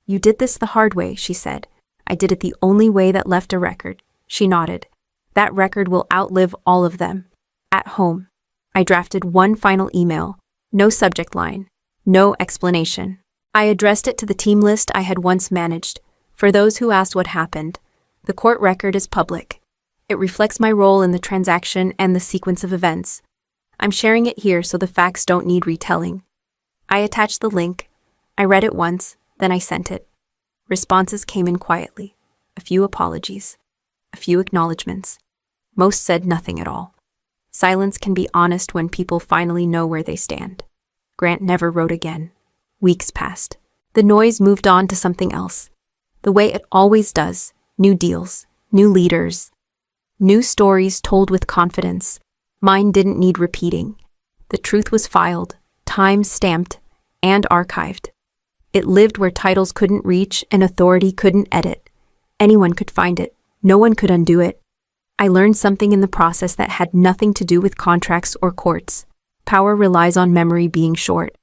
"You did this the hard way," she said. "I did it the only way that left a record." She nodded. "That record will outlive all of them." At home, I drafted one final email. No subject line. No explanation. I addressed it to the team list I had once managed. For those who asked what happened, the court record is public. It reflects my role in the transaction and the sequence of events. I'm sharing it here so the facts don't need retelling. I attached the link. I read it once, then I sent it. Responses came in quietly. A few apologies. A few acknowledgements. Most said nothing at all. Silence can be honest when people finally know where they stand. Grant never wrote again. Weeks passed. The noise moved on to something else. The way it always does. New deals, new leaders, new stories told with confidence. Mine didn't need repeating. The truth was filed, time-stamped, and archived. It lived where titles couldn't reach and authority couldn't edit. Anyone could find it. No one could undo it. I learned something in the process that had nothing to do with contracts or courts. Power relies on memory being short.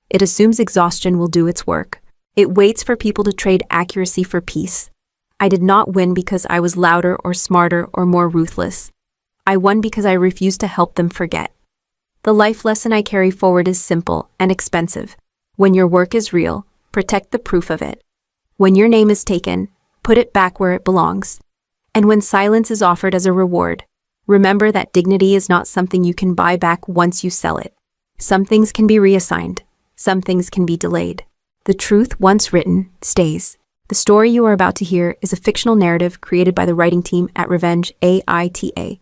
It assumes exhaustion will do its work. It waits for people to trade accuracy for peace. I did not win because I was louder or smarter or more ruthless. I won because I refused to help them forget. The life lesson I carry forward is simple and expensive. When your work is real, protect the proof of it. When your name is taken, put it back where it belongs. And when silence is offered as a reward, remember that dignity is not something you can buy back once you sell it. Some things can be reassigned. Some things can be delayed. The truth, once written, stays. The story you are about to hear is a fictional narrative created by the writing team at Revenge AITA.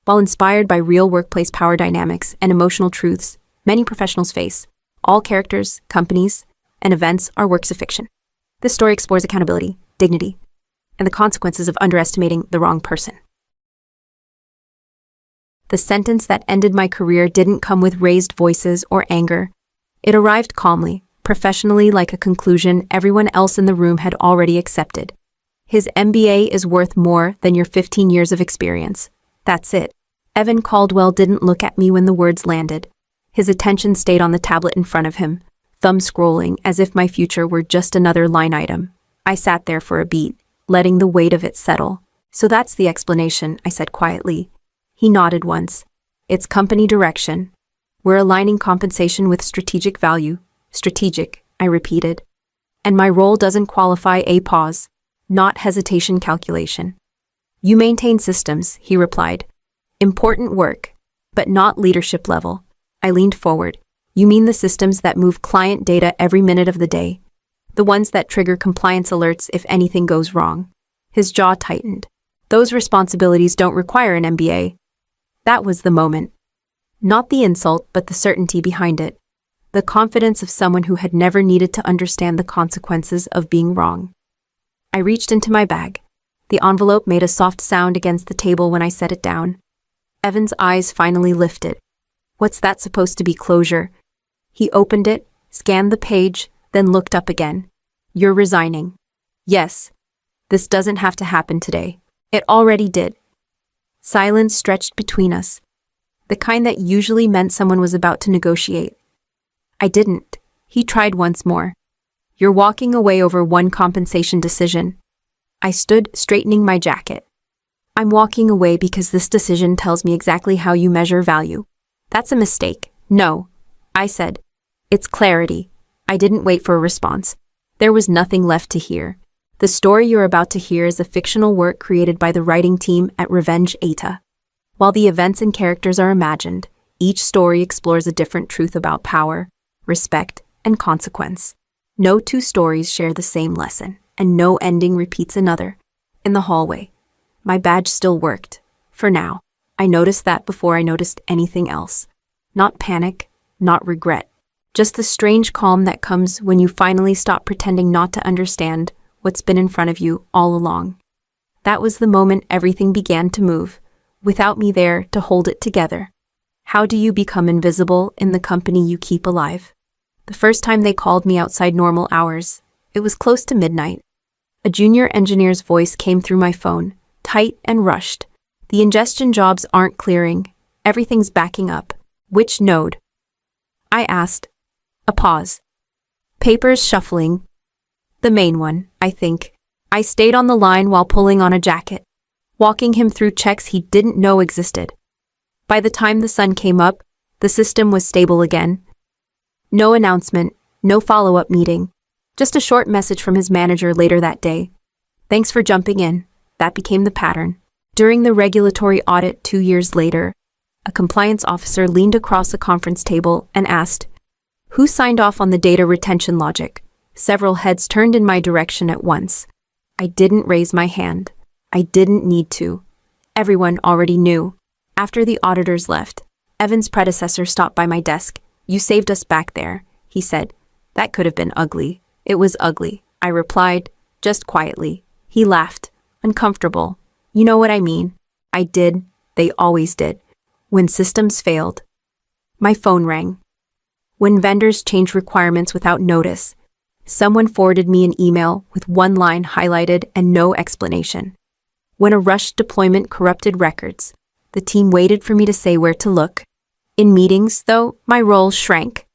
While inspired by real workplace power dynamics and emotional truths many professionals face, all characters, companies, and events are works of fiction. This story explores accountability, dignity, and the consequences of underestimating the wrong person. The sentence that ended my career didn't come with raised voices or anger. It arrived calmly, professionally, like a conclusion everyone else in the room had already accepted. His MBA is worth more than your 15 years of experience. That's it. Evan Caldwell didn't look at me when the words landed. His attention stayed on the tablet in front of him, thumb scrolling as if my future were just another line item. I sat there for a beat, letting the weight of it settle. "So that's the explanation," I said quietly. He nodded once. "It's company direction. We're aligning compensation with strategic value." "Strategic," I repeated. "And my role doesn't qualify a pause, not hesitation calculation." "You maintain systems," he replied. "Important work, but not leadership level." I leaned forward. "You mean the systems that move client data every minute of the day? The ones that trigger compliance alerts if anything goes wrong?" His jaw tightened. "Those responsibilities don't require an MBA." That was the moment. Not the insult, but the certainty behind it. The confidence of someone who had never needed to understand the consequences of being wrong. I reached into my bag. The envelope made a soft sound against the table when I set it down. Evan's eyes finally lifted. What's that supposed to be, closure? He opened it, scanned the page, then looked up again. You're resigning. Yes. This doesn't have to happen today. It already did. Silence stretched between us. The kind that usually meant someone was about to negotiate. I didn't. He tried once more. You're walking away over one compensation decision. I stood, straightening my jacket. I'm walking away because this decision tells me exactly how you measure value. That's a mistake. No. I said. It's clarity. I didn't wait for a response. There was nothing left to hear. The story you're about to hear is a fictional work created by the writing team at Revenge AITA. While the events and characters are imagined, each story explores a different truth about power, respect, and consequence. No two stories share the same lesson, and no ending repeats another. In the hallway, my badge still worked. For now, I noticed that before I noticed anything else. Not panic, not regret. Just the strange calm that comes when you finally stop pretending not to understand what's been in front of you all along. That was the moment everything began to move, without me there to hold it together. How do you become invisible in the company you keep alive? The first time they called me outside normal hours, it was close to midnight. A junior engineer's voice came through my phone, tight and rushed. The ingestion jobs aren't clearing. Everything's backing up. Which node? I asked. A pause. Papers shuffling. The main one, I think. I stayed on the line while pulling on a jacket, walking him through checks he didn't know existed. By the time the sun came up, the system was stable again. No announcement, no follow-up meeting, just a short message from his manager later that day. Thanks for jumping in. That became the pattern. During the regulatory audit 2 years later, a compliance officer leaned across a conference table and asked, "Who signed off on the data retention logic?" Several heads turned in my direction at once. I didn't raise my hand. I didn't need to. Everyone already knew. After the auditors left, Evan's predecessor stopped by my desk. "You saved us back there," he said. "That could have been ugly." "It was ugly," I replied, just quietly. He laughed. "Uncomfortable. You know what I mean." I did. They always did. When systems failed. My phone rang. When vendors changed requirements without notice, someone forwarded me an email with one line highlighted and no explanation. When a rushed deployment corrupted records, the team waited for me to say where to look. In meetings, though, my role shrank.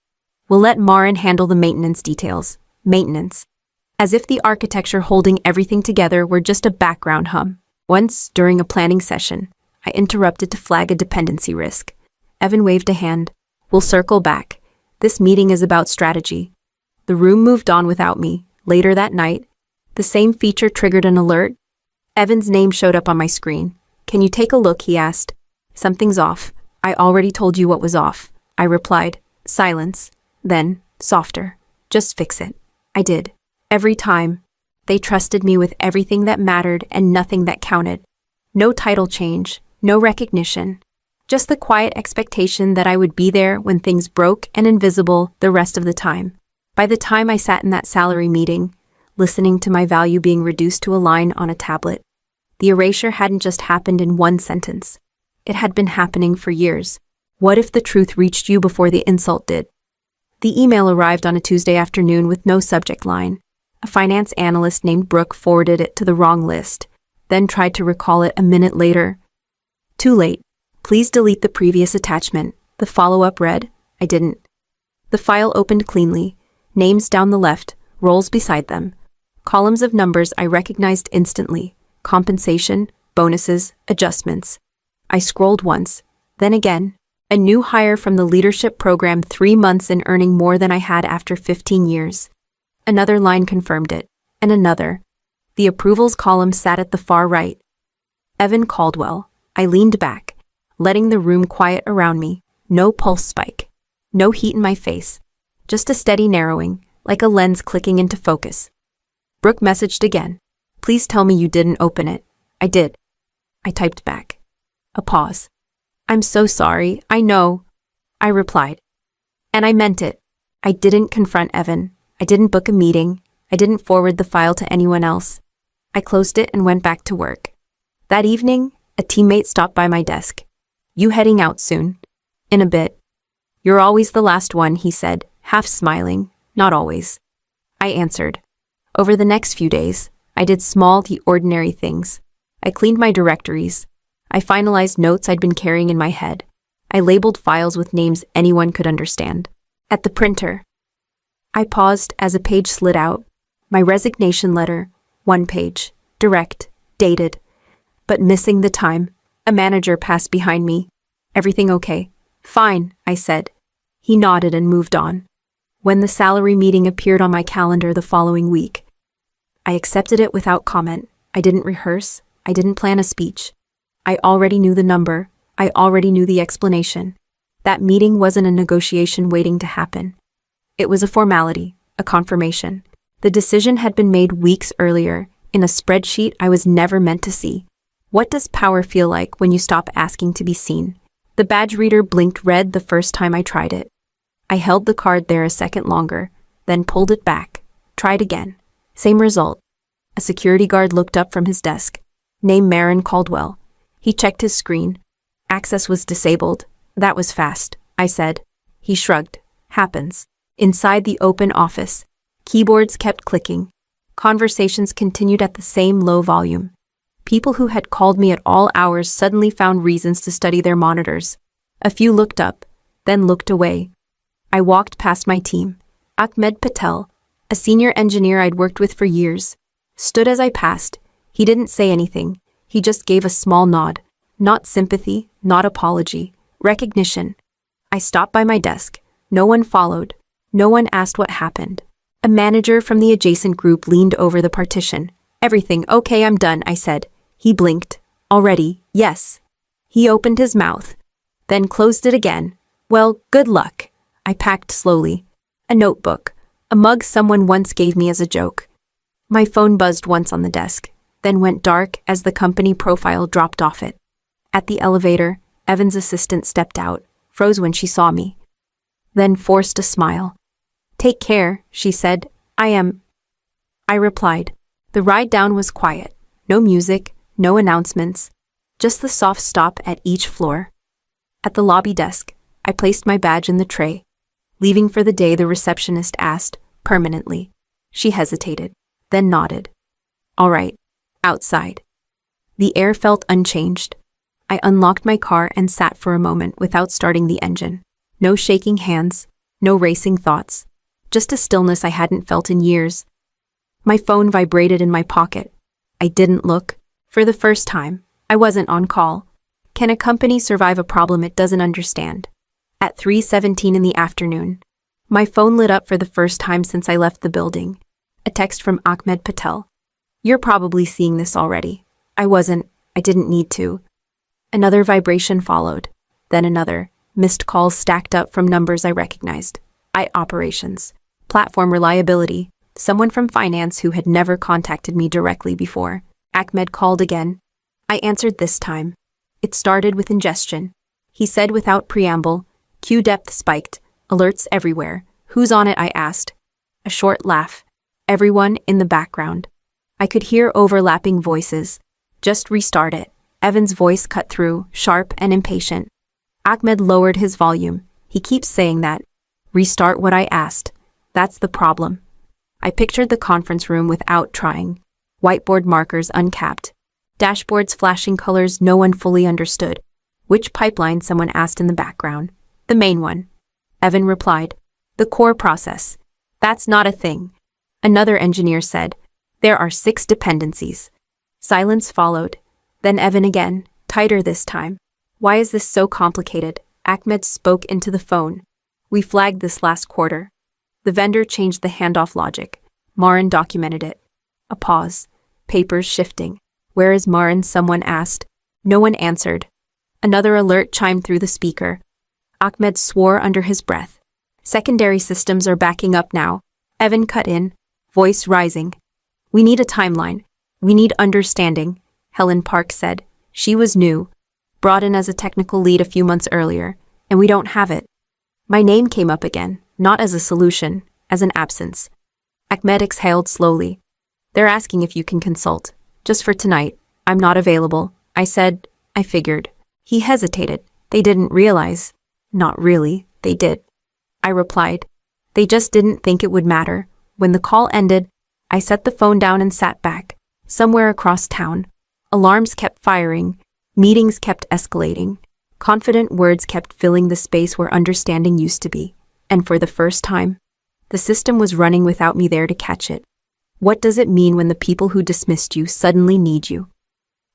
"We'll let Marin handle the maintenance details." Maintenance. As if the architecture holding everything together were just a background hum. Once, during a planning session, I interrupted to flag a dependency risk. Evan waved a hand. "We'll circle back. This meeting is about strategy." The room moved on without me. Later that night, the same feature triggered an alert. Evan's name showed up on my screen. "Can you take a look?" he asked. "Something's off." "I already told you what was off," I replied. Silence. Then, softer. "Just fix it." I did. Every time. They trusted me with everything that mattered and nothing that counted. No title change, no recognition. Just the quiet expectation that I would be there when things broke and invisible the rest of the time. By the time I sat in that salary meeting, listening to my value being reduced to a line on a tablet, the erasure hadn't just happened in one sentence. It had been happening for years. What if the truth reached you before the insult did? The email arrived on a Tuesday afternoon with no subject line. A finance analyst named Brooke forwarded it to the wrong list, then tried to recall it a minute later. Too late. "Please delete the previous attachment," the follow-up read. I didn't. The file opened cleanly. Names down the left, roles beside them. Columns of numbers I recognized instantly. Compensation, bonuses, adjustments. I scrolled once, then again. A new hire from the leadership program, 3 months in earning more than I had after 15 years. Another line confirmed it, and another. The approvals column sat at the far right. Evan Caldwell. I leaned back, letting the room quiet around me. No pulse spike. No heat in my face. Just a steady narrowing, like a lens clicking into focus. Brooke messaged again. "Please tell me you didn't open it." I did. I typed back. A pause. "I'm so sorry, I know." I replied. And I meant it. I didn't confront Evan. I didn't book a meeting. I didn't forward the file to anyone else. I closed it and went back to work. That evening, a teammate stopped by my desk. "You heading out soon?" "In a bit." "You're always the last one," he said, half smiling. "Not always," I answered. Over the next few days, I did small, the ordinary things. I cleaned my directories. I finalized notes I'd been carrying in my head. I labeled files with names anyone could understand. At the printer, I paused as a page slid out. My resignation letter, 1 page, direct, dated, but missing the time. A manager passed behind me. "Everything okay?" "Fine," I said. He nodded and moved on. When the salary meeting appeared on my calendar the following week, I accepted it without comment. I didn't rehearse. I didn't plan a speech. I already knew the number. I already knew the explanation. That meeting wasn't a negotiation waiting to happen. It was a formality, a confirmation. The decision had been made weeks earlier, in a spreadsheet I was never meant to see. What does power feel like when you stop asking to be seen? The badge reader blinked red the first time I tried it. I held the card there a second longer, then pulled it back. Tried again. Same result. A security guard looked up from his desk. Name Marin Caldwell. He checked his screen. Access was disabled. That was fast, I said. He shrugged. Happens. Inside the open office, keyboards kept clicking. Conversations continued at the same low volume. People who had called me at all hours suddenly found reasons to study their monitors. A few looked up, then looked away. I walked past my team. Ahmed Patel, a senior engineer I'd worked with for years, stood as I passed. He didn't say anything. He just gave a small nod. Not sympathy, not apology. Recognition. I stopped by my desk. No one followed. No one asked what happened. A manager from the adjacent group leaned over the partition. "Everything okay, I'm done," I said. He blinked. "Already, yes." He opened his mouth, then closed it again. "Well, good luck." I packed slowly. A notebook. A mug someone once gave me as a joke. My phone buzzed once on the desk, then went dark as the company profile dropped off it. At the elevator, Evan's assistant stepped out, froze when she saw me, then forced a smile. "Take care," she said. I replied. The ride down was quiet. No music, no announcements, just the soft stop at each floor. At the lobby desk, I placed my badge in the tray. Leaving for the day, the receptionist asked, permanently. She hesitated, then nodded. "All right, outside." The air felt unchanged. I unlocked my car and sat for a moment without starting the engine. No shaking hands, no racing thoughts, just a stillness I hadn't felt in years. My phone vibrated in my pocket. I didn't look. For the first time, I wasn't on call. Can a company survive a problem it doesn't understand? At 3:17 in the afternoon, my phone lit up for the first time since I left the building. A text from Ahmed Patel. "You're probably seeing this already." I wasn't. I didn't need to. Another vibration followed, then another. Missed calls stacked up from numbers I recognized. Operations. Platform reliability. Someone from finance who had never contacted me directly before. Ahmed called again. I answered this time. It started with ingestion. He said without preamble. Queue depth spiked. Alerts everywhere. "Who's on it?" I asked. A short laugh. Everyone in the background. I could hear overlapping voices. "Just restart it." Evan's voice cut through, sharp and impatient. Ahmed lowered his volume. "He keeps saying that. Restart what I asked. That's the problem." I pictured the conference room without trying. Whiteboard markers uncapped. Dashboards flashing colors no one fully understood. "Which pipeline?" someone asked in the background. "The main one." Evan replied. "The core process." "That's not a thing." Another engineer said. "There are 6 dependencies." Silence followed. Then Evan again, tighter this time. "Why is this so complicated?" Ahmed spoke into the phone. "We flagged this last quarter." The vendor changed the handoff logic. Marin documented it. A pause. Papers shifting. "Where is Marin?" someone asked. No one answered. Another alert chimed through the speaker. Ahmed swore under his breath. "Secondary systems are backing up now." Evan cut in, voice rising. "We need a timeline. We need understanding," Helen Park said. She was new, brought in as a technical lead a few months earlier, and we don't have it. My name came up again, not as a solution, as an absence. Ahmed exhaled slowly. They're asking if you can consult. Just for tonight. I'm not available. I said, I figured. He hesitated. They didn't realize. Not really, they did. I replied. They just didn't think it would matter. When the call ended, I set the phone down and sat back, somewhere across town. Alarms kept firing. Meetings kept escalating. Confident words kept filling the space where understanding used to be. And for the first time, the system was running without me there to catch it. What does it mean when the people who dismissed you suddenly need you?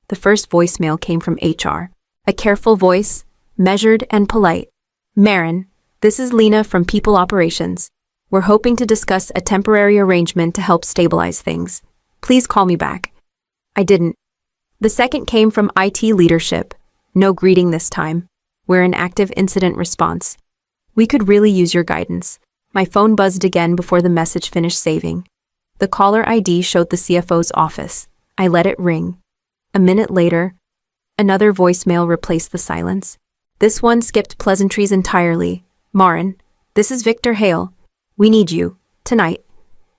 The first voicemail came from HR. A careful voice, measured and polite. Marin, this is Lena from People Operations. We're hoping to discuss a temporary arrangement to help stabilize things. Please call me back. I didn't. The second came from IT leadership. No greeting this time. We're in active incident response. We could really use your guidance. My phone buzzed again before the message finished saving. The caller ID showed the CFO's office. I let it ring. A minute later, another voicemail replaced the silence. This one skipped pleasantries entirely. Marin, this is Victor Hale. We need you. Tonight.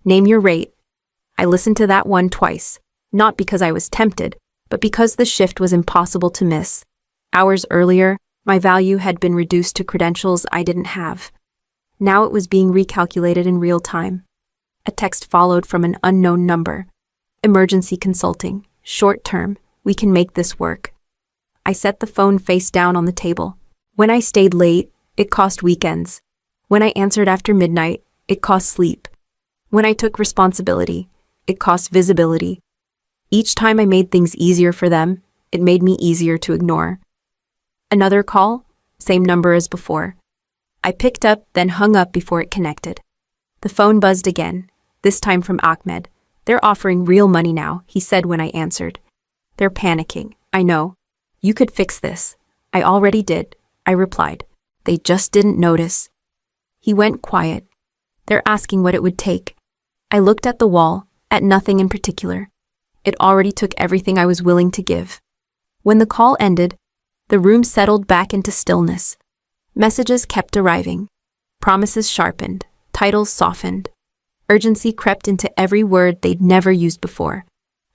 Name your rate. I listened to that one twice. Not because I was tempted, but because the shift was impossible to miss. Hours earlier, my value had been reduced to credentials I didn't have. Now it was being recalculated in real time. A text followed from an unknown number. Emergency consulting. Short term. We can make this work. I set the phone face down on the table. When I stayed late, it cost weekends. When I answered after midnight, it cost sleep. When I took responsibility, it cost visibility. Each time I made things easier for them, it made me easier to ignore. Another call, same number as before. I picked up, then hung up before it connected. The phone buzzed again, this time from Ahmed. They're offering real money now, he said when I answered. They're panicking, I know. You could fix this. I already did, I replied. They just didn't notice. He went quiet. They're asking what it would take. I looked at the wall, at nothing in particular. It already took everything I was willing to give. When the call ended, the room settled back into stillness. Messages kept arriving. Promises sharpened. Titles softened. Urgency crept into every word they'd never used before.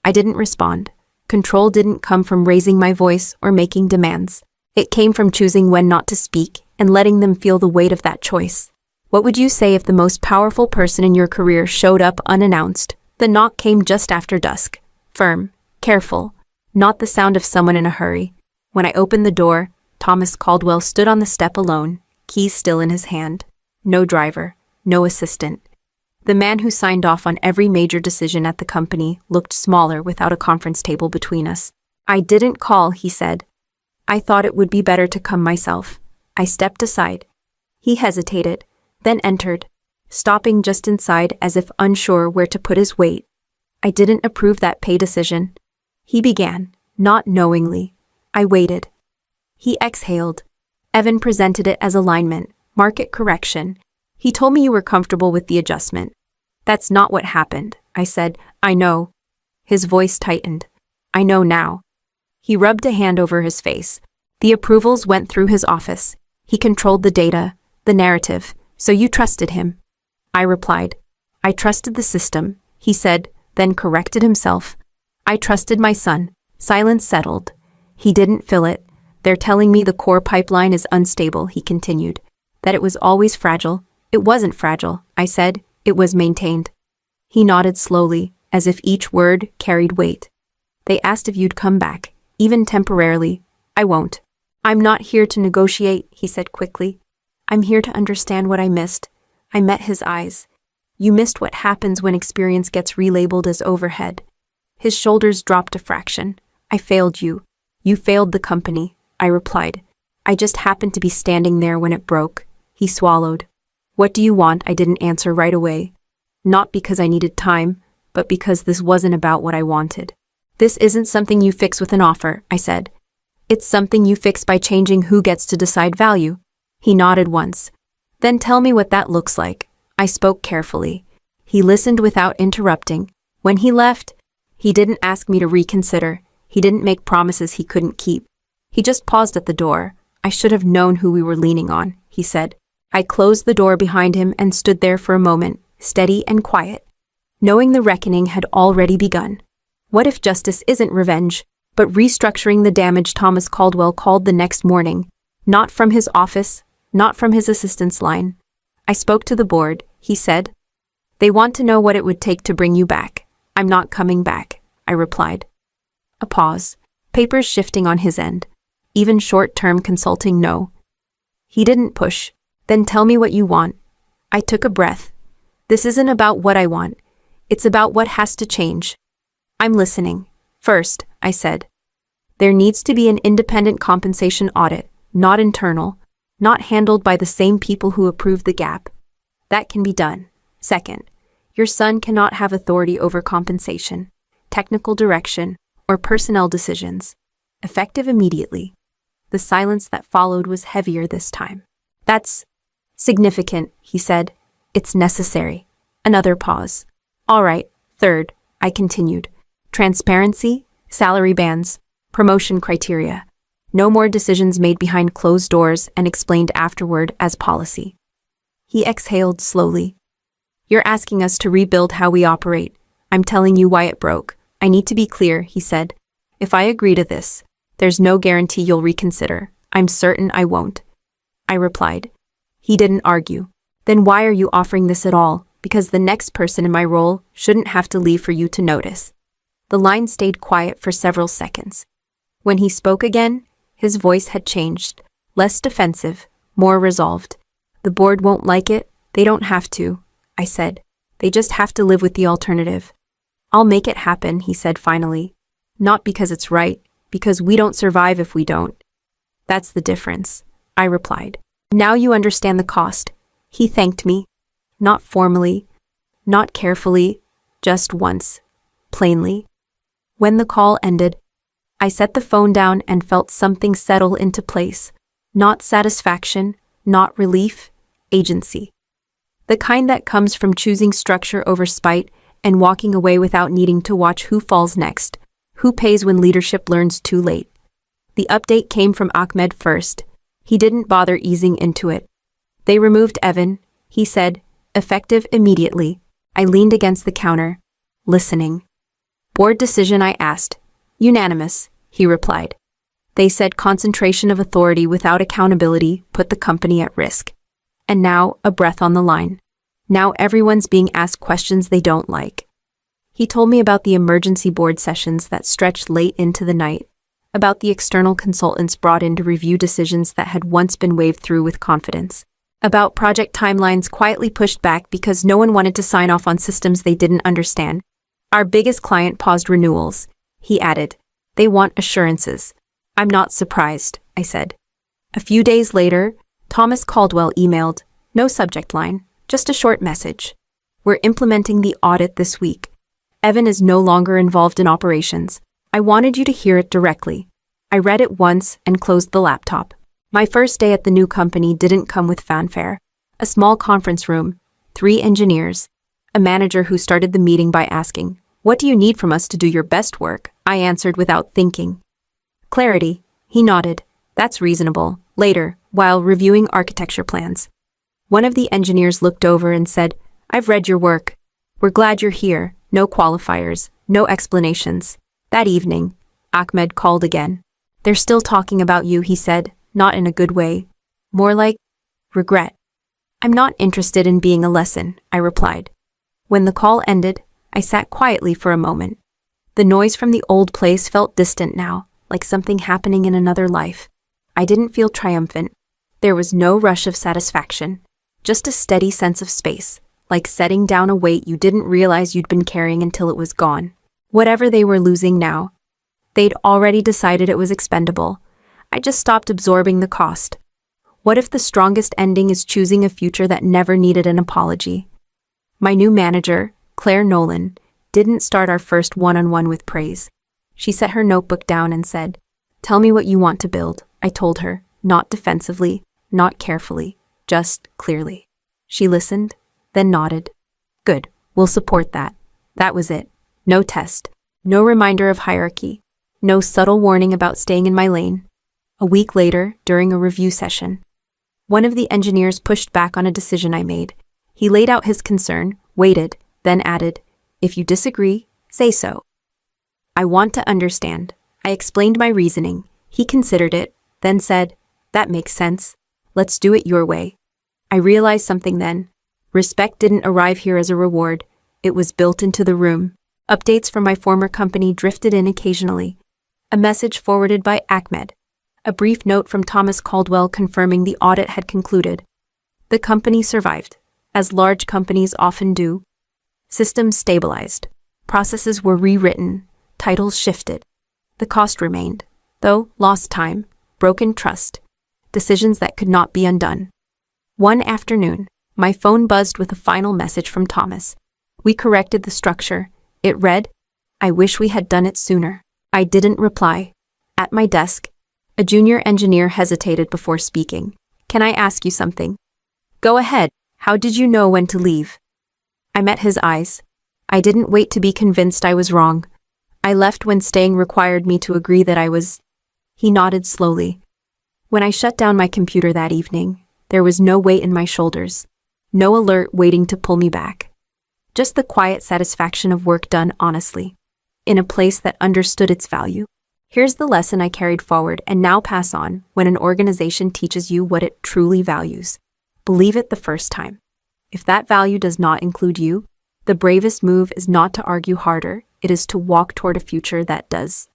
I didn't respond. Control didn't come from raising my voice or making demands. It came from choosing when not to speak and letting them feel the weight of that choice. What would you say if the most powerful person in your career showed up unannounced? The knock came just after dusk. Firm, careful, not the sound of someone in a hurry. When I opened the door, Thomas Caldwell stood on the step alone, keys still in his hand. No driver, no assistant. The man who signed off on every major decision at the company looked smaller without a conference table between us. I didn't call, he said. I thought it would be better to come myself. I stepped aside. He hesitated, then entered, stopping just inside as if unsure where to put his weight. I didn't approve that pay decision. He began, not knowingly. I waited. He exhaled. Evan presented it as alignment, market correction. He told me you were comfortable with the adjustment. That's not what happened, I said. I know. His voice tightened. I know now. He rubbed a hand over his face. The approvals went through his office. He controlled the data, the narrative, so you trusted him. I replied. I trusted the system, he said, then corrected himself. I trusted my son. Silence settled. He didn't fill it. They're telling me the core pipeline is unstable, he continued. That it was always fragile. It wasn't fragile, I said. It was maintained. He nodded slowly, as if each word carried weight. They asked if you'd come back, even temporarily. I won't. I'm not here to negotiate, he said quickly. I'm here to understand what I missed. I met his eyes. You missed what happens when experience gets relabeled as overhead. His shoulders dropped a fraction. I failed you. You failed the company, I replied. I just happened to be standing there when it broke. He swallowed. What do you want? I didn't answer right away. Not because I needed time, but because this wasn't about what I wanted. This isn't something you fix with an offer, I said. It's something you fix by changing who gets to decide value. He nodded once. Then tell me what that looks like. I spoke carefully. He listened without interrupting. When he left, he didn't ask me to reconsider. He didn't make promises he couldn't keep. He just paused at the door. I should have known who we were leaning on, he said. I closed the door behind him and stood there for a moment, steady and quiet, knowing the reckoning had already begun. What if justice isn't revenge, but restructuring the damage? Thomas Caldwell called the next morning, not from his office, not from his assistant's line. I spoke to the board, he said. They want to know what it would take to bring you back. I'm not coming back, I replied. A pause, papers shifting on his end. Even short-term consulting, no. He didn't push. Then tell me what you want. I took a breath. This isn't about what I want. It's about what has to change. I'm listening. First, I said, there needs to be an independent compensation audit, not internal, not handled by the same people who approved the gap. That can be done. Second, your son cannot have authority over compensation, technical direction, or personnel decisions. Effective immediately. The silence that followed was heavier this time. That's significant, he said. It's necessary. Another pause. All right. Third, I continued. Transparency, salary bands, promotion criteria. No more decisions made behind closed doors and explained afterward as policy. He exhaled slowly. You're asking us to rebuild how we operate. I'm telling you why it broke. I need to be clear, he said. If I agree to this, there's no guarantee you'll reconsider. I'm certain I won't. I replied. He didn't argue. Then why are you offering this at all? Because the next person in my role shouldn't have to leave for you to notice. The line stayed quiet for several seconds. When he spoke again, his voice had changed, less defensive, more resolved. The board won't like it. They don't have to, I said. They just have to live with the alternative. I'll make it happen, he said finally. Not because it's right, because we don't survive if we don't. That's the difference, I replied. Now you understand the cost. He thanked me. Not formally, not carefully, just once, plainly. When the call ended, I set the phone down and felt something settle into place. Not satisfaction, not relief, agency. The kind that comes from choosing structure over spite and walking away without needing to watch who falls next, who pays when leadership learns too late. The update came from Ahmed first. He didn't bother easing into it. They removed Evan, he said, effective immediately. I leaned against the counter, listening. Board decision, I asked. Unanimous, he replied. They said concentration of authority without accountability put the company at risk. And now, a breath on the line. Now everyone's being asked questions they don't like. He told me about the emergency board sessions that stretched late into the night, about the external consultants brought in to review decisions that had once been waved through with confidence, about project timelines quietly pushed back because no one wanted to sign off on systems they didn't understand. Our biggest client paused renewals, he added. They want assurances. I'm not surprised, I said. A few days later, Thomas Caldwell emailed, no subject line, just a short message. We're implementing the audit this week. Evan is no longer involved in operations. I wanted you to hear it directly. I read it once and closed the laptop. My first day at the new company didn't come with fanfare. A small conference room, 3 engineers, a manager who started the meeting by asking, "What do you need from us to do your best work?" I answered without thinking. Clarity, he nodded. That's reasonable. Later, while reviewing architecture plans, one of the engineers looked over and said, I've read your work. We're glad you're here. No qualifiers, no explanations. That evening, Ahmed called again. They're still talking about you, he said, not in a good way. More like regret. I'm not interested in being a lesson, I replied. When the call ended, I sat quietly for a moment. The noise from the old place felt distant now, like something happening in another life. I didn't feel triumphant. There was no rush of satisfaction, just a steady sense of space, like setting down a weight you didn't realize you'd been carrying until it was gone. Whatever they were losing now, they'd already decided it was expendable. I just stopped absorbing the cost. What if the strongest ending is choosing a future that never needed an apology? My new manager, Claire Nolan, didn't start our first one-on-one with praise. She set her notebook down and said, Tell me what you want to build, I told her, not defensively, not carefully, just clearly. She listened, then nodded. Good, we'll support that. That was it. No test, no reminder of hierarchy, no subtle warning about staying in my lane. A week later, during a review session, One of the engineers pushed back on a decision I made. He laid out his concern, waited, then added, "If you disagree, say so." "I want to understand." I explained my reasoning. He considered it, then said, "That makes sense. Let's do it your way." I realized something then. Respect didn't arrive here as a reward. It was built into the room. Updates from my former company drifted in occasionally. A message forwarded by Ahmed. A brief note from Thomas Caldwell confirming the audit had concluded. The company survived, as large companies often do. Systems stabilized. Processes were rewritten. Titles shifted. The cost remained, though lost time, broken trust, decisions that could not be undone. One afternoon, my phone buzzed with a final message from Thomas. We corrected the structure. It read, "I wish we had done it sooner." I didn't reply. At my desk, a junior engineer hesitated before speaking. "Can I ask you something?" "Go ahead. How did you know when to leave?" I met his eyes. I didn't wait to be convinced I was wrong. I left when staying required me to agree that I was. He nodded slowly. When I shut down my computer that evening, there was no weight in my shoulders, no alert waiting to pull me back. Just the quiet satisfaction of work done honestly, in a place that understood its value. Here's the lesson I carried forward and now pass on when an organization teaches you what it truly values. Believe it the first time. If that value does not include you, the bravest move is not to argue harder, it is to walk toward a future that does.